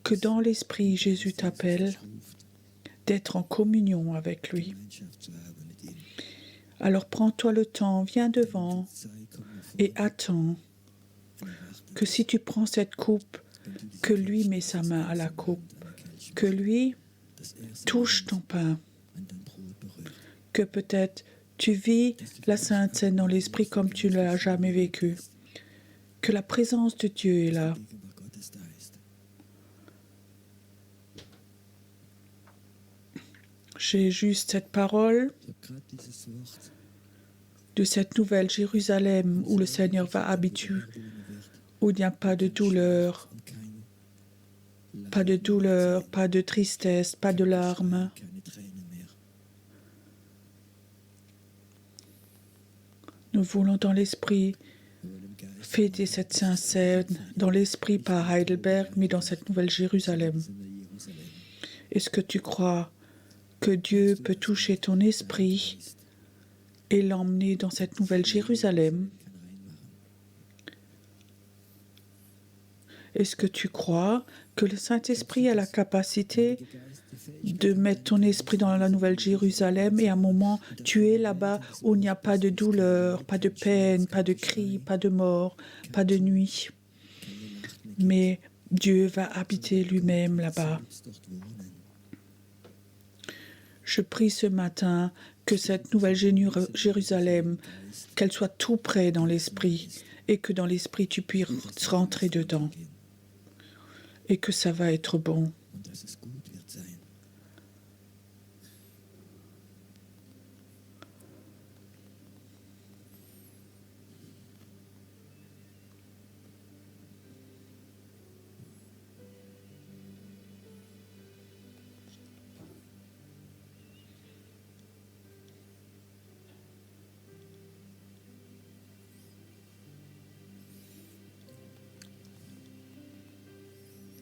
B: que dans l'esprit Jésus t'appelle d'être en communion avec lui. Alors prends-toi le temps, viens devant et attends que si tu prends cette coupe, que lui met sa main à la coupe, que lui touche ton pain, que peut-être tu vis la Sainte Seine dans l'esprit comme tu ne l'as jamais vécu, que la présence de Dieu est là. J'ai juste cette parole de cette nouvelle Jérusalem où le Seigneur va habiter, où il n'y a pas de douleur, pas de tristesse, pas de larmes. Nous voulons dans l'esprit fêter cette Sainte-Seine, dans l'esprit par Heidelberg, mais dans cette nouvelle Jérusalem. Est-ce que tu crois que Dieu peut toucher ton esprit et l'emmener dans cette nouvelle Jérusalem? Est-ce que tu crois que le Saint-Esprit a la capacité de mettre ton esprit dans la nouvelle Jérusalem et à un moment tu es là-bas où il n'y a pas de douleur, pas de peine, pas de cris, pas de mort, pas de nuit, mais Dieu va habiter lui-même là-bas. Je prie ce matin que cette nouvelle Jérusalem, qu'elle soit tout près dans l'esprit et que dans l'esprit tu puisses rentrer dedans et que ça va être bon.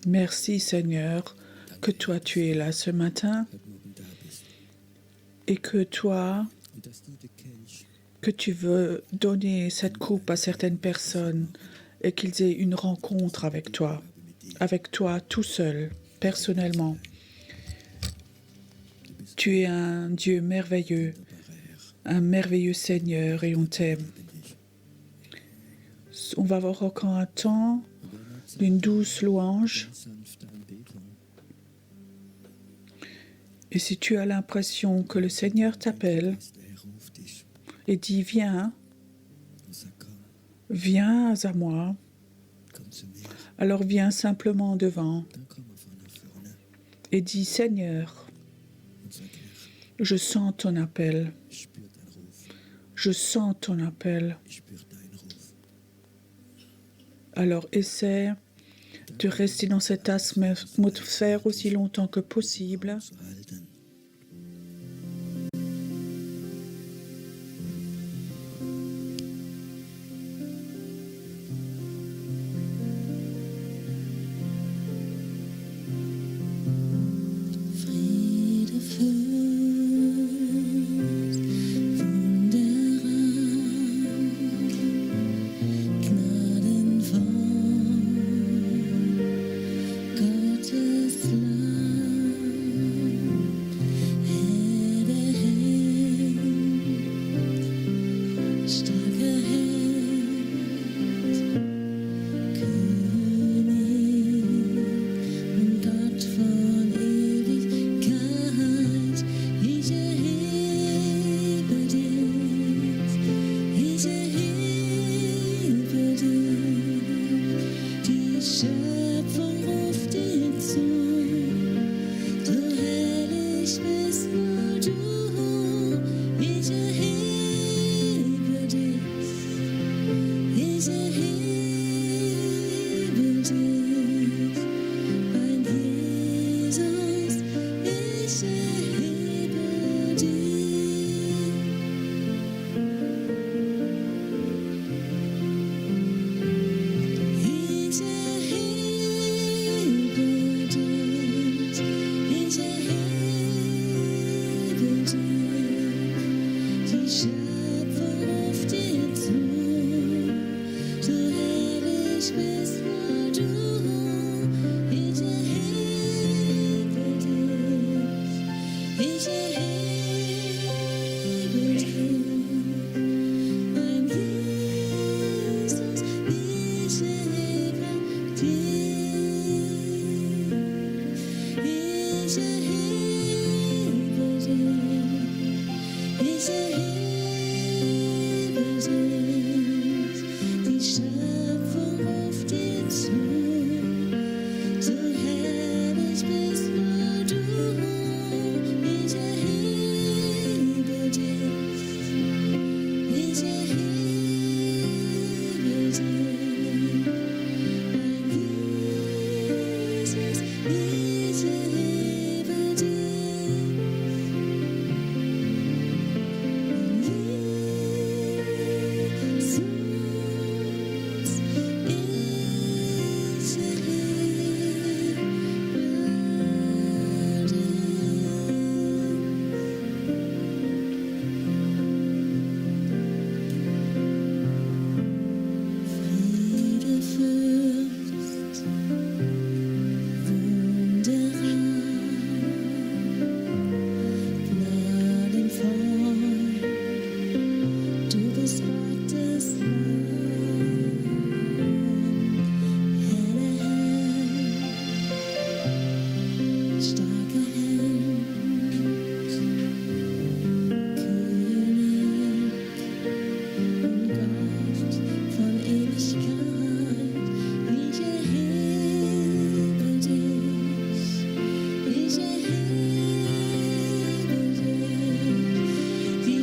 B: Merci Seigneur, que toi tu es là ce matin et que toi, que tu veux donner cette coupe à certaines personnes et qu'ils aient une rencontre avec toi tout seul, personnellement. Tu es un Dieu merveilleux, un merveilleux Seigneur et on t'aime. On va avoir encore un temps d'une douce louange. Et si tu as l'impression que le Seigneur t'appelle et dit viens à moi, alors viens simplement devant et dis Seigneur, je sens ton appel. Je sens ton appel. Alors essaie de rester dans cette atmosphère aussi longtemps que possible.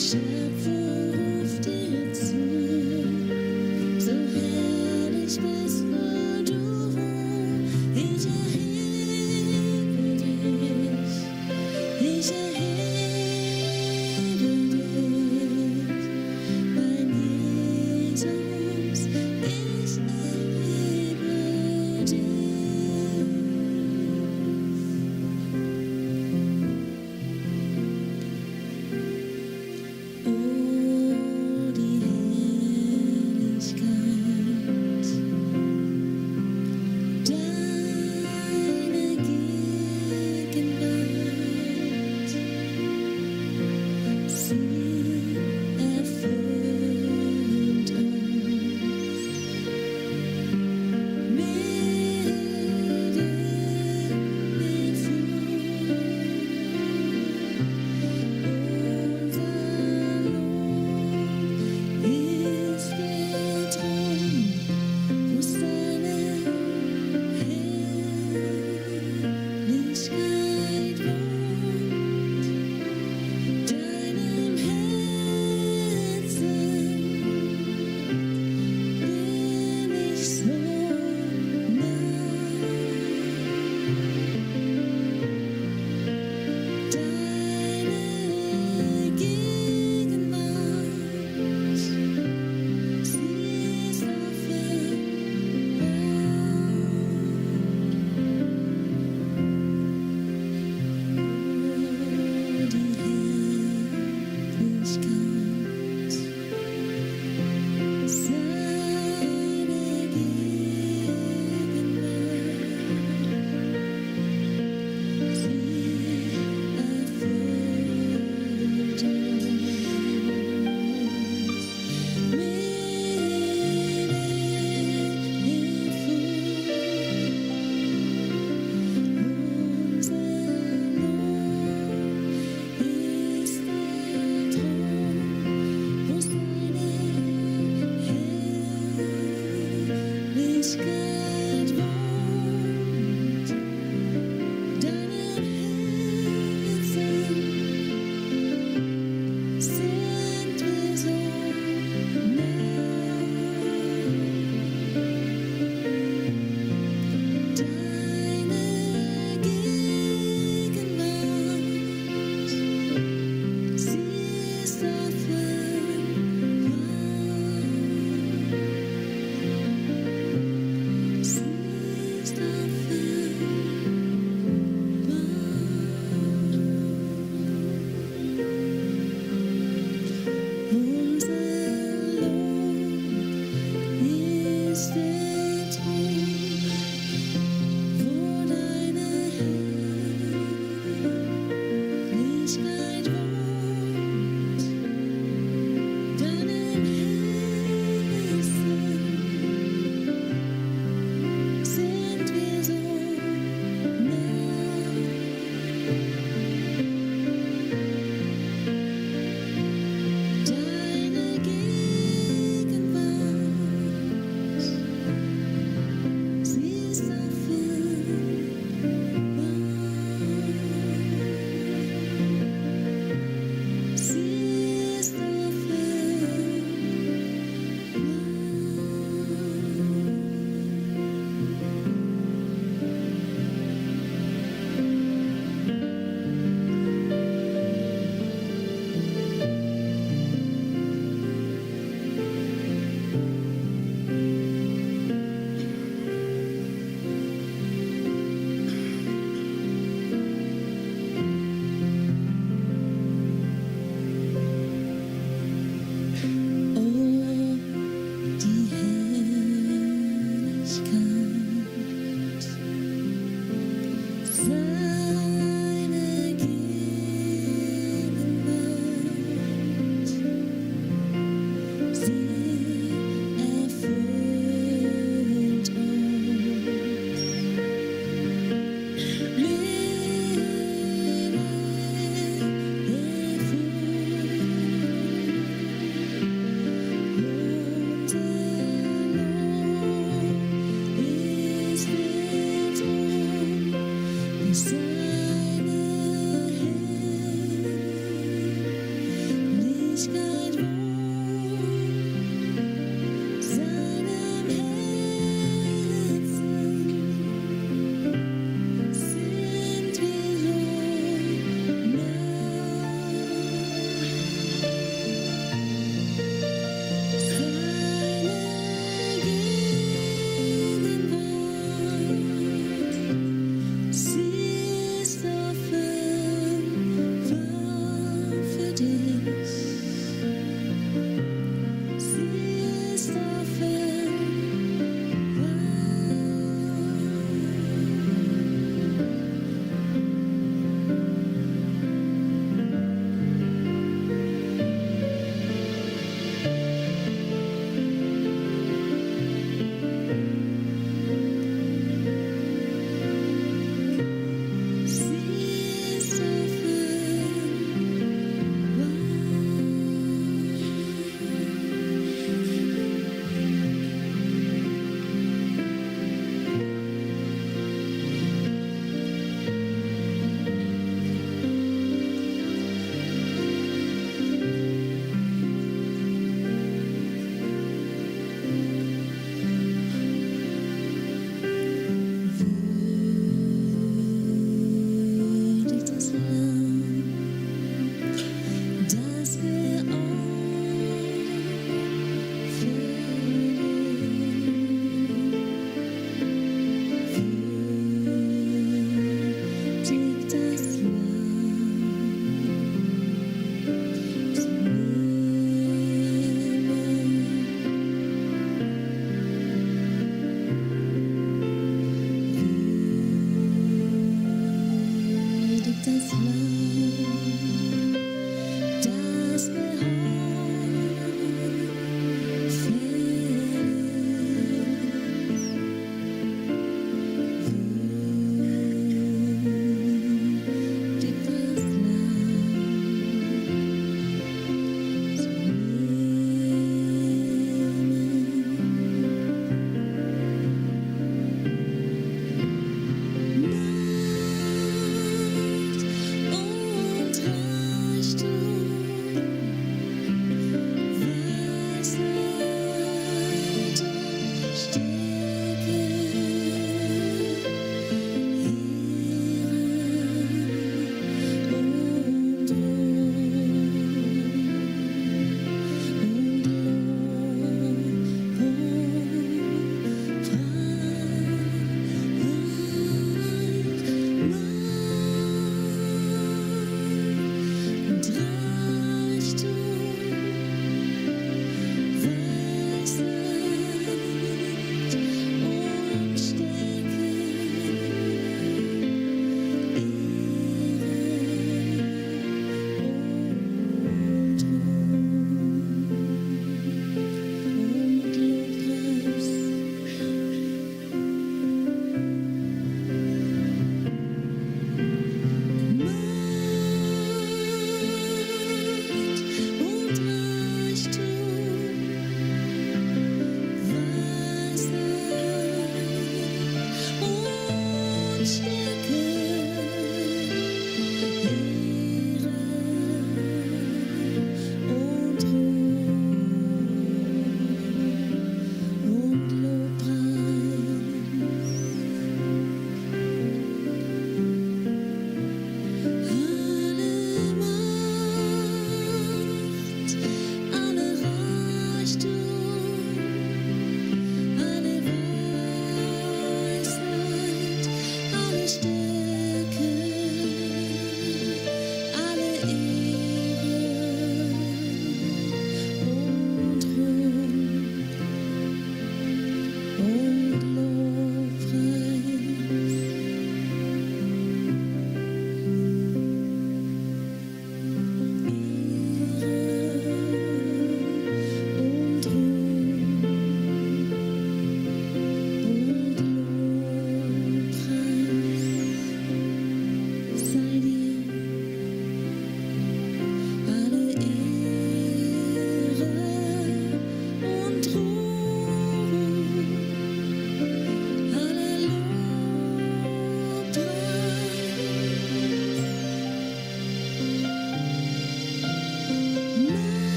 A: Schöpfung ruft dir zu, so herrlich bist nur du. Ich erhebe dich, ich erhebe dich, mein Jesus, ich erhebe dich. Oh, die Herrlichkeit deiner Gegenwart, sie erfüllt uns Milde, mit Flut. Unser Lohn ist der Thron, wo seine Herrlichkeit wohnt. Deinem Herzen bin ich so nah. Deine Gegenwart, sie ist Herrlichkeit wohnt. Deinem Herzen sind wir so nah. Deine Gegenwart, sie ist Herrlichkeit wohnt.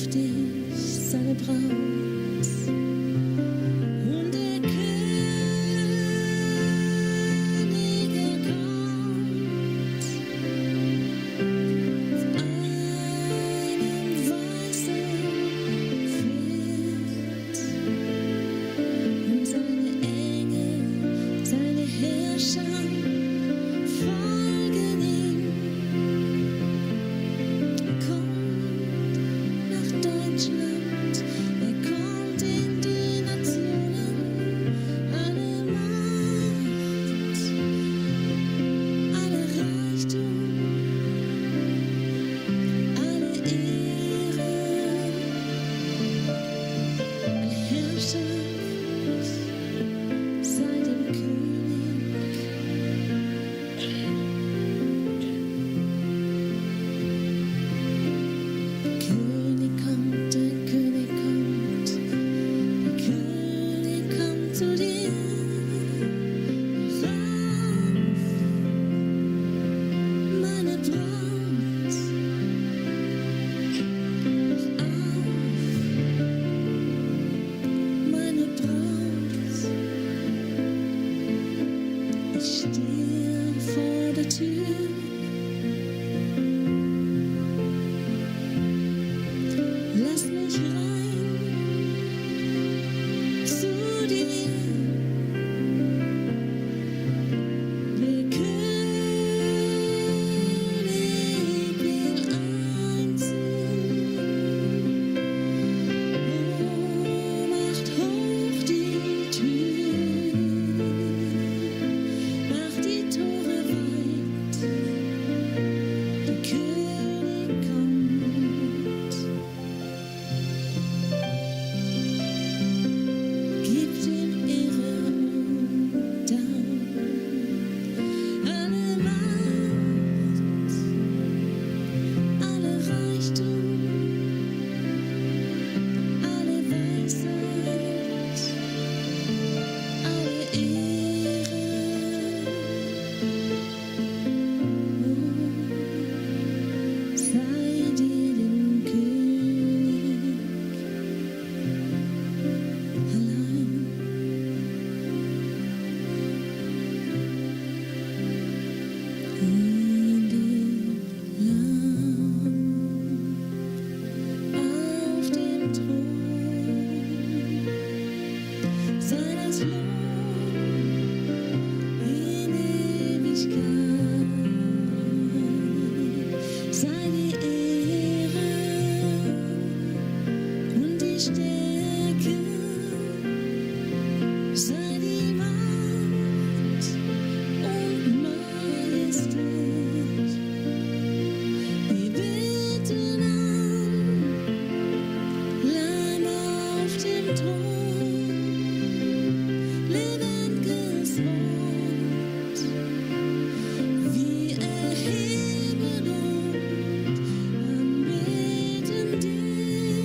A: auf dich, seine Braut. Und der König, er kommt auf einem weißen Pferd. Und seine Engel, seine Herrscher folgen ihm. Er kommt nach Deutschland, er kommt in die Nationen, alle Macht, alle Reichtum, alle Ehre, alle Herrschaft sei dem König. König kommt, der König kommt, der König kommt zu dir. Rauf, meine Braut, auf, meine Braut. Ich stehe vor der Tür. Lass mich rein zu dir. Der König will einziehen. Oh, macht hoch die Tür, macht die Tore weit. Der König kommt. Gibt ihm Ehre und Dank, alle Macht, alle Reichtum, alle Weisheit, alle Ehre. Sei dir dem König allein. In dem Lamm auf dem Thron sei das Lob in Ewigkeit, sei die Ehre und die Stärke, sei die Macht und Majestät. Wir beten an, Lamm auf dem Thron, lebendiges Wort. Wir erheben und anbeten dich,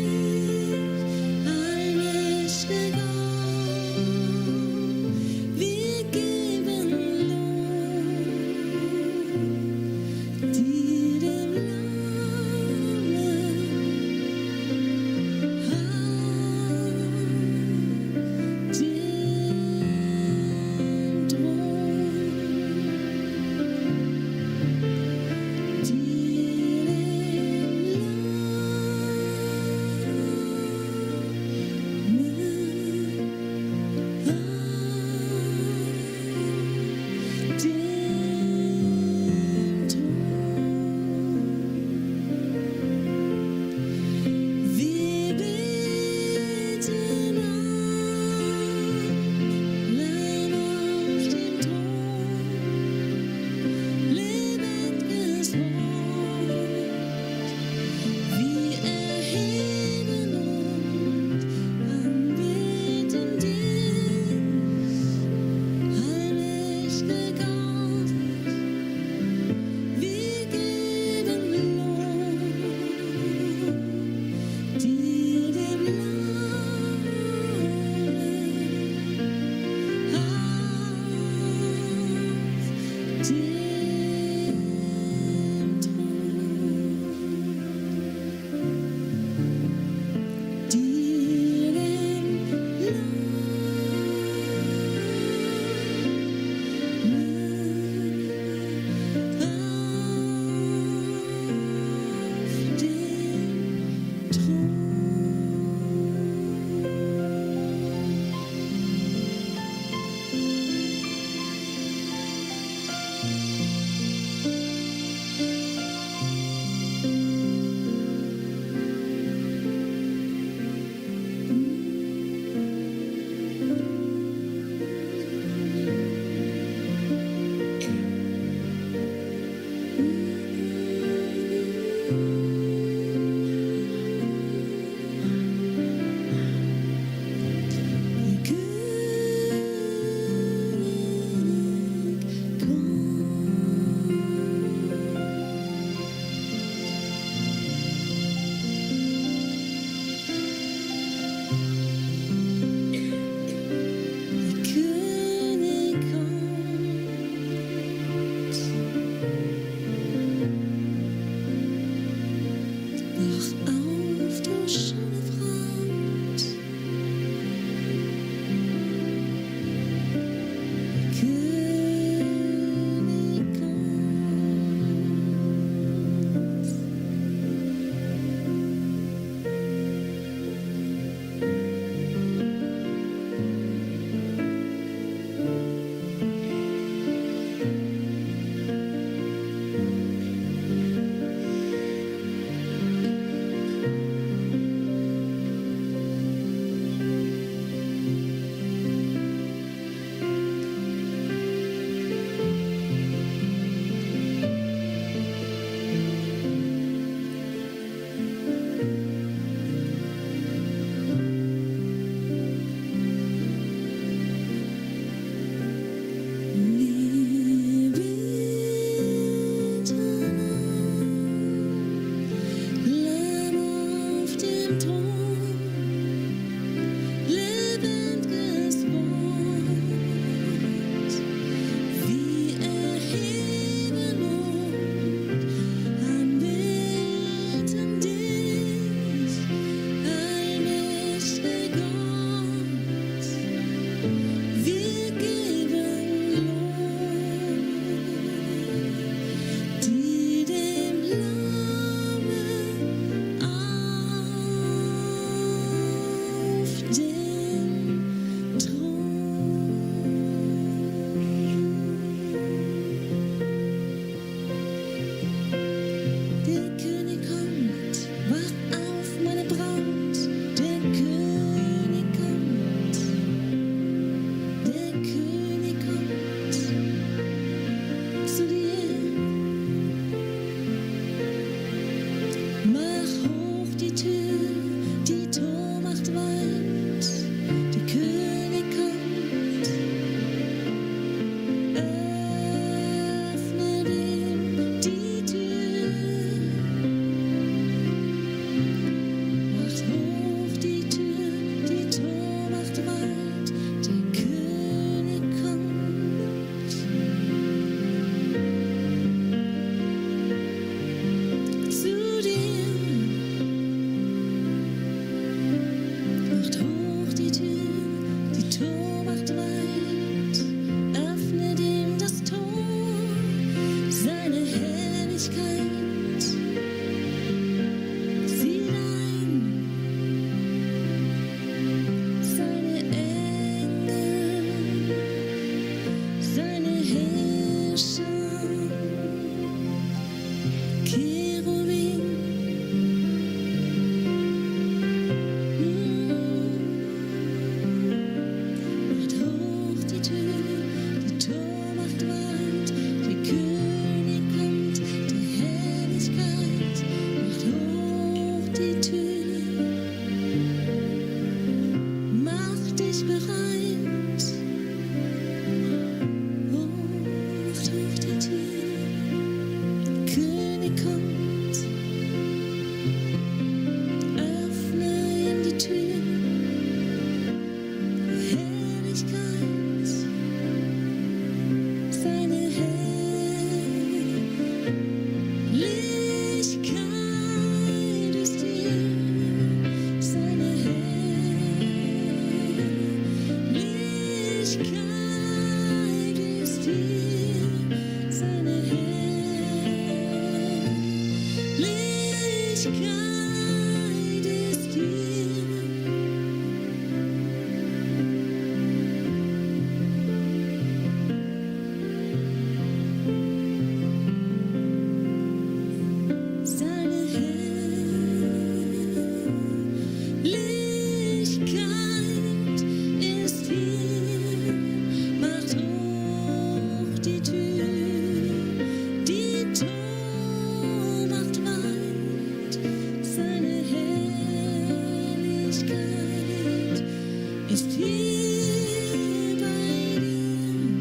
A: ist hier bei dir.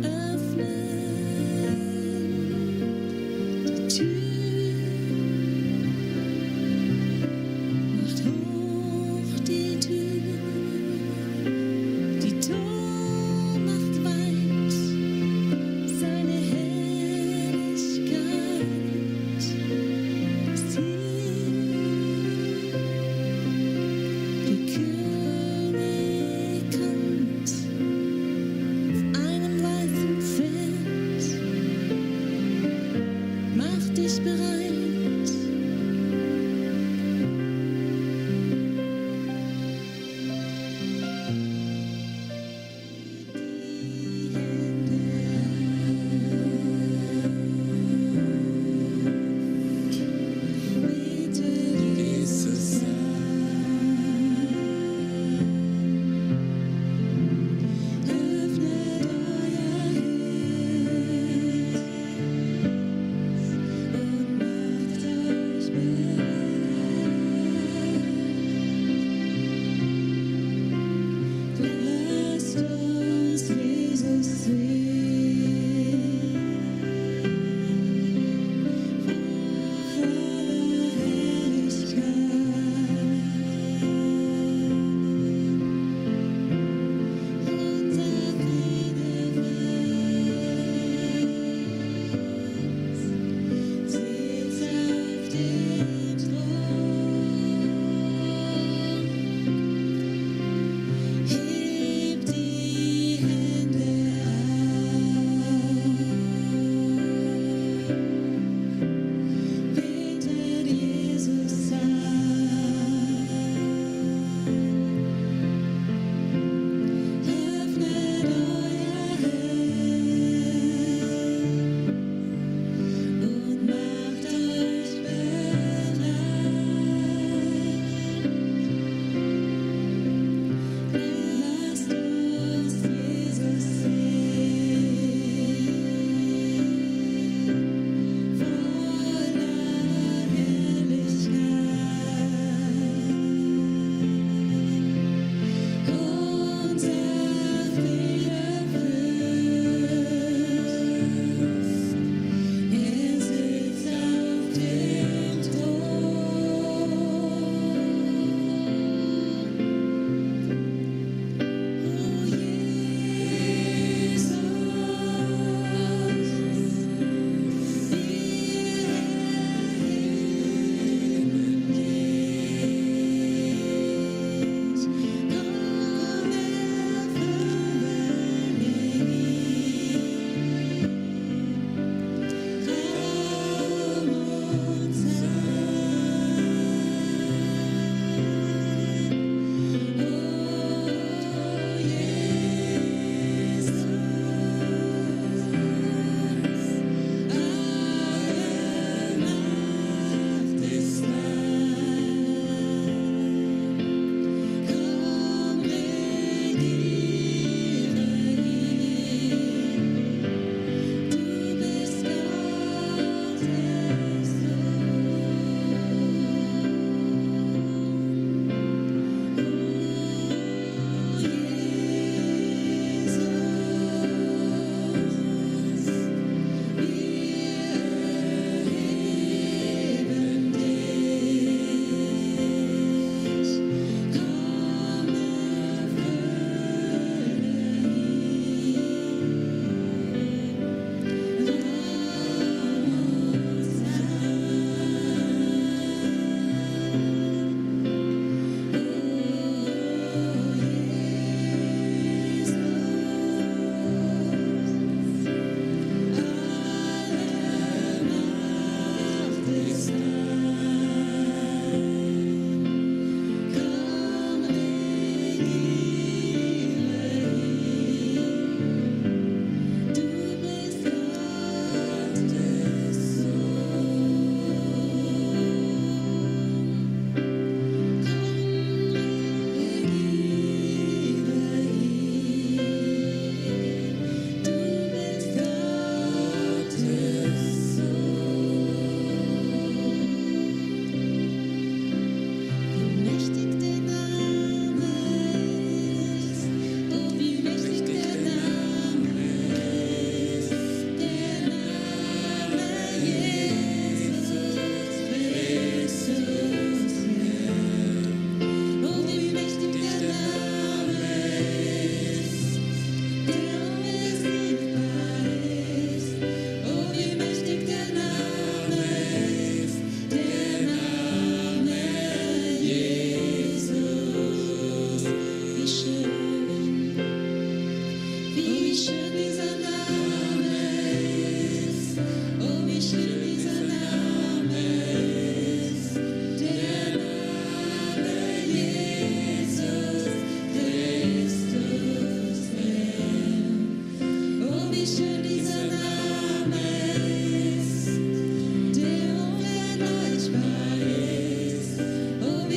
A: Öffne die Tür, macht hoch die Tür, die Tor macht weit seine Herrlichkeit ist hier. Die Kirche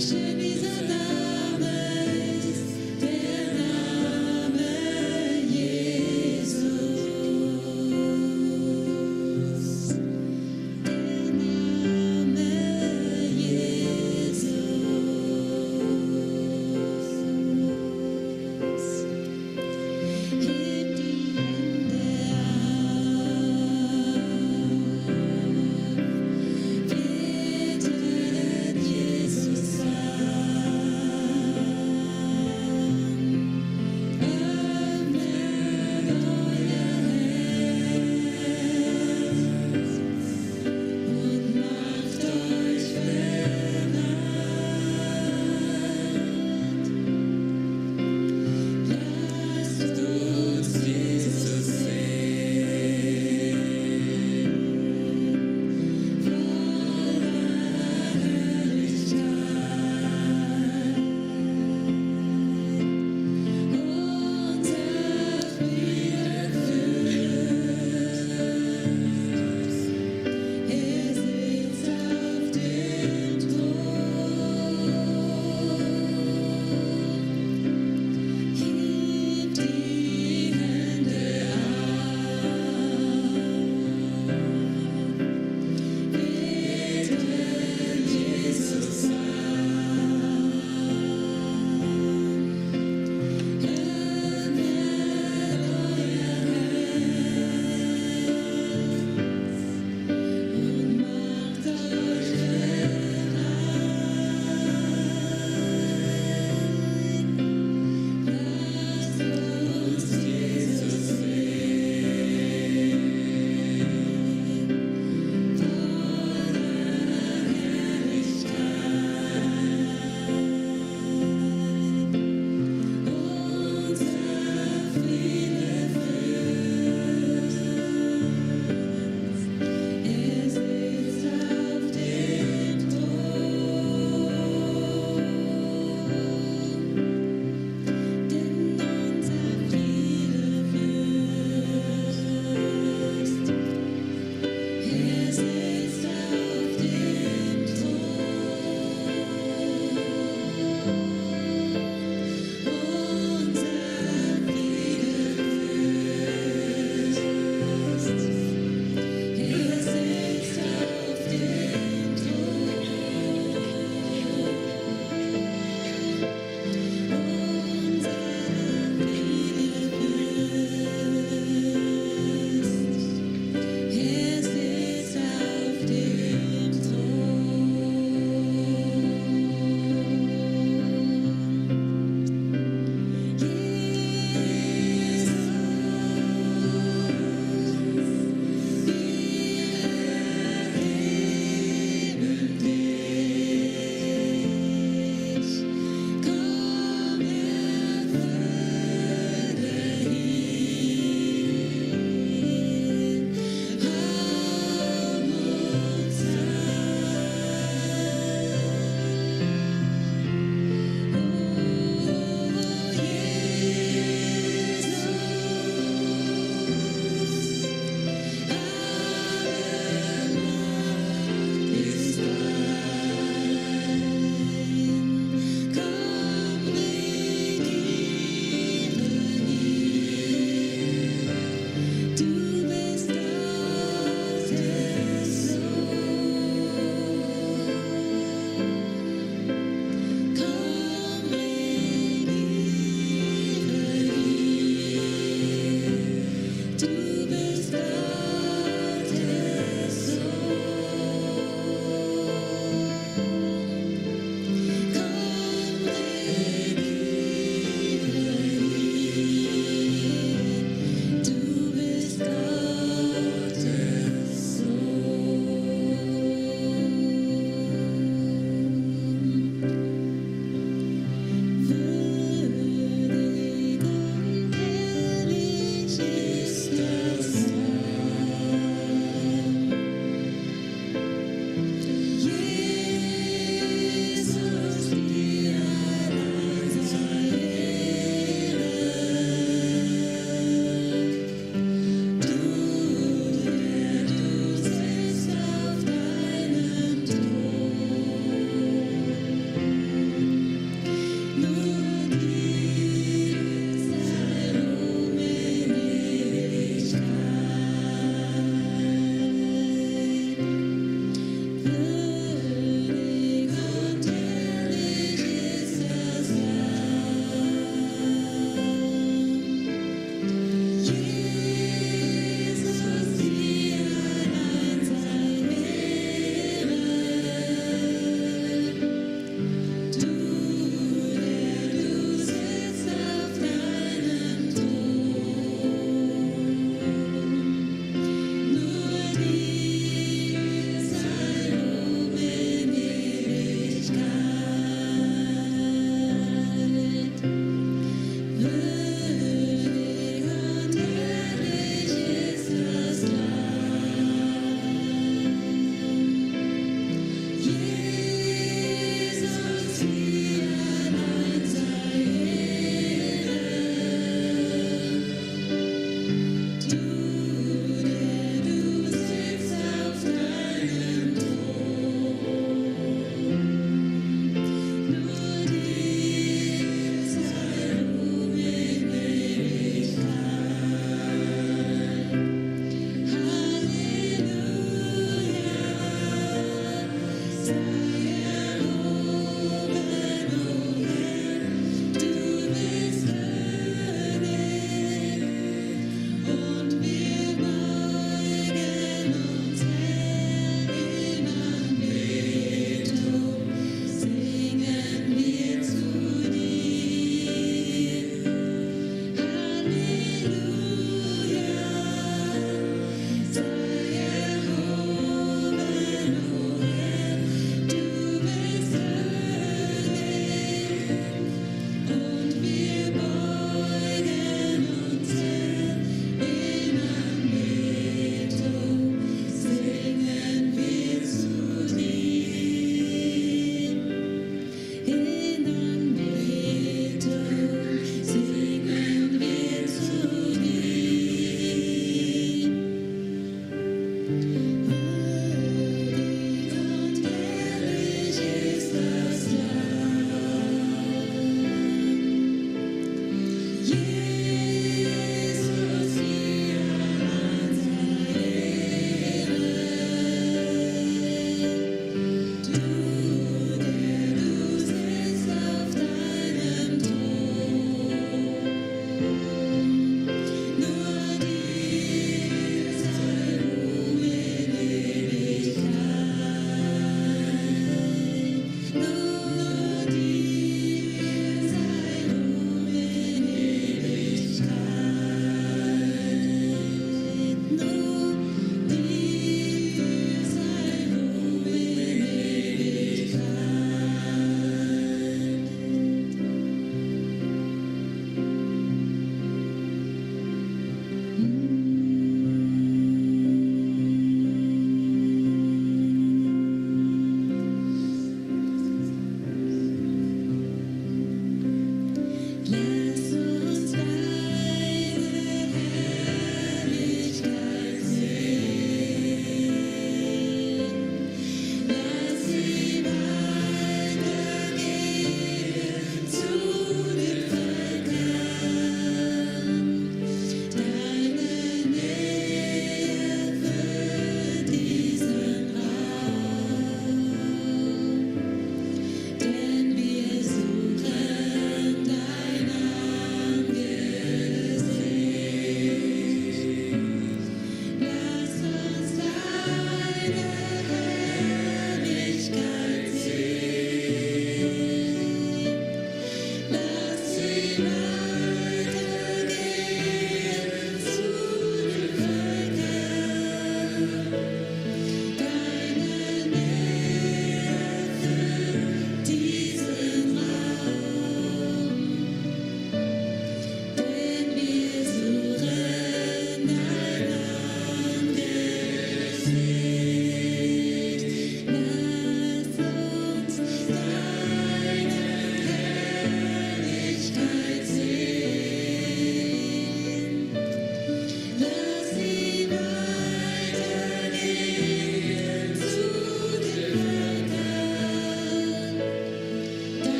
C: nation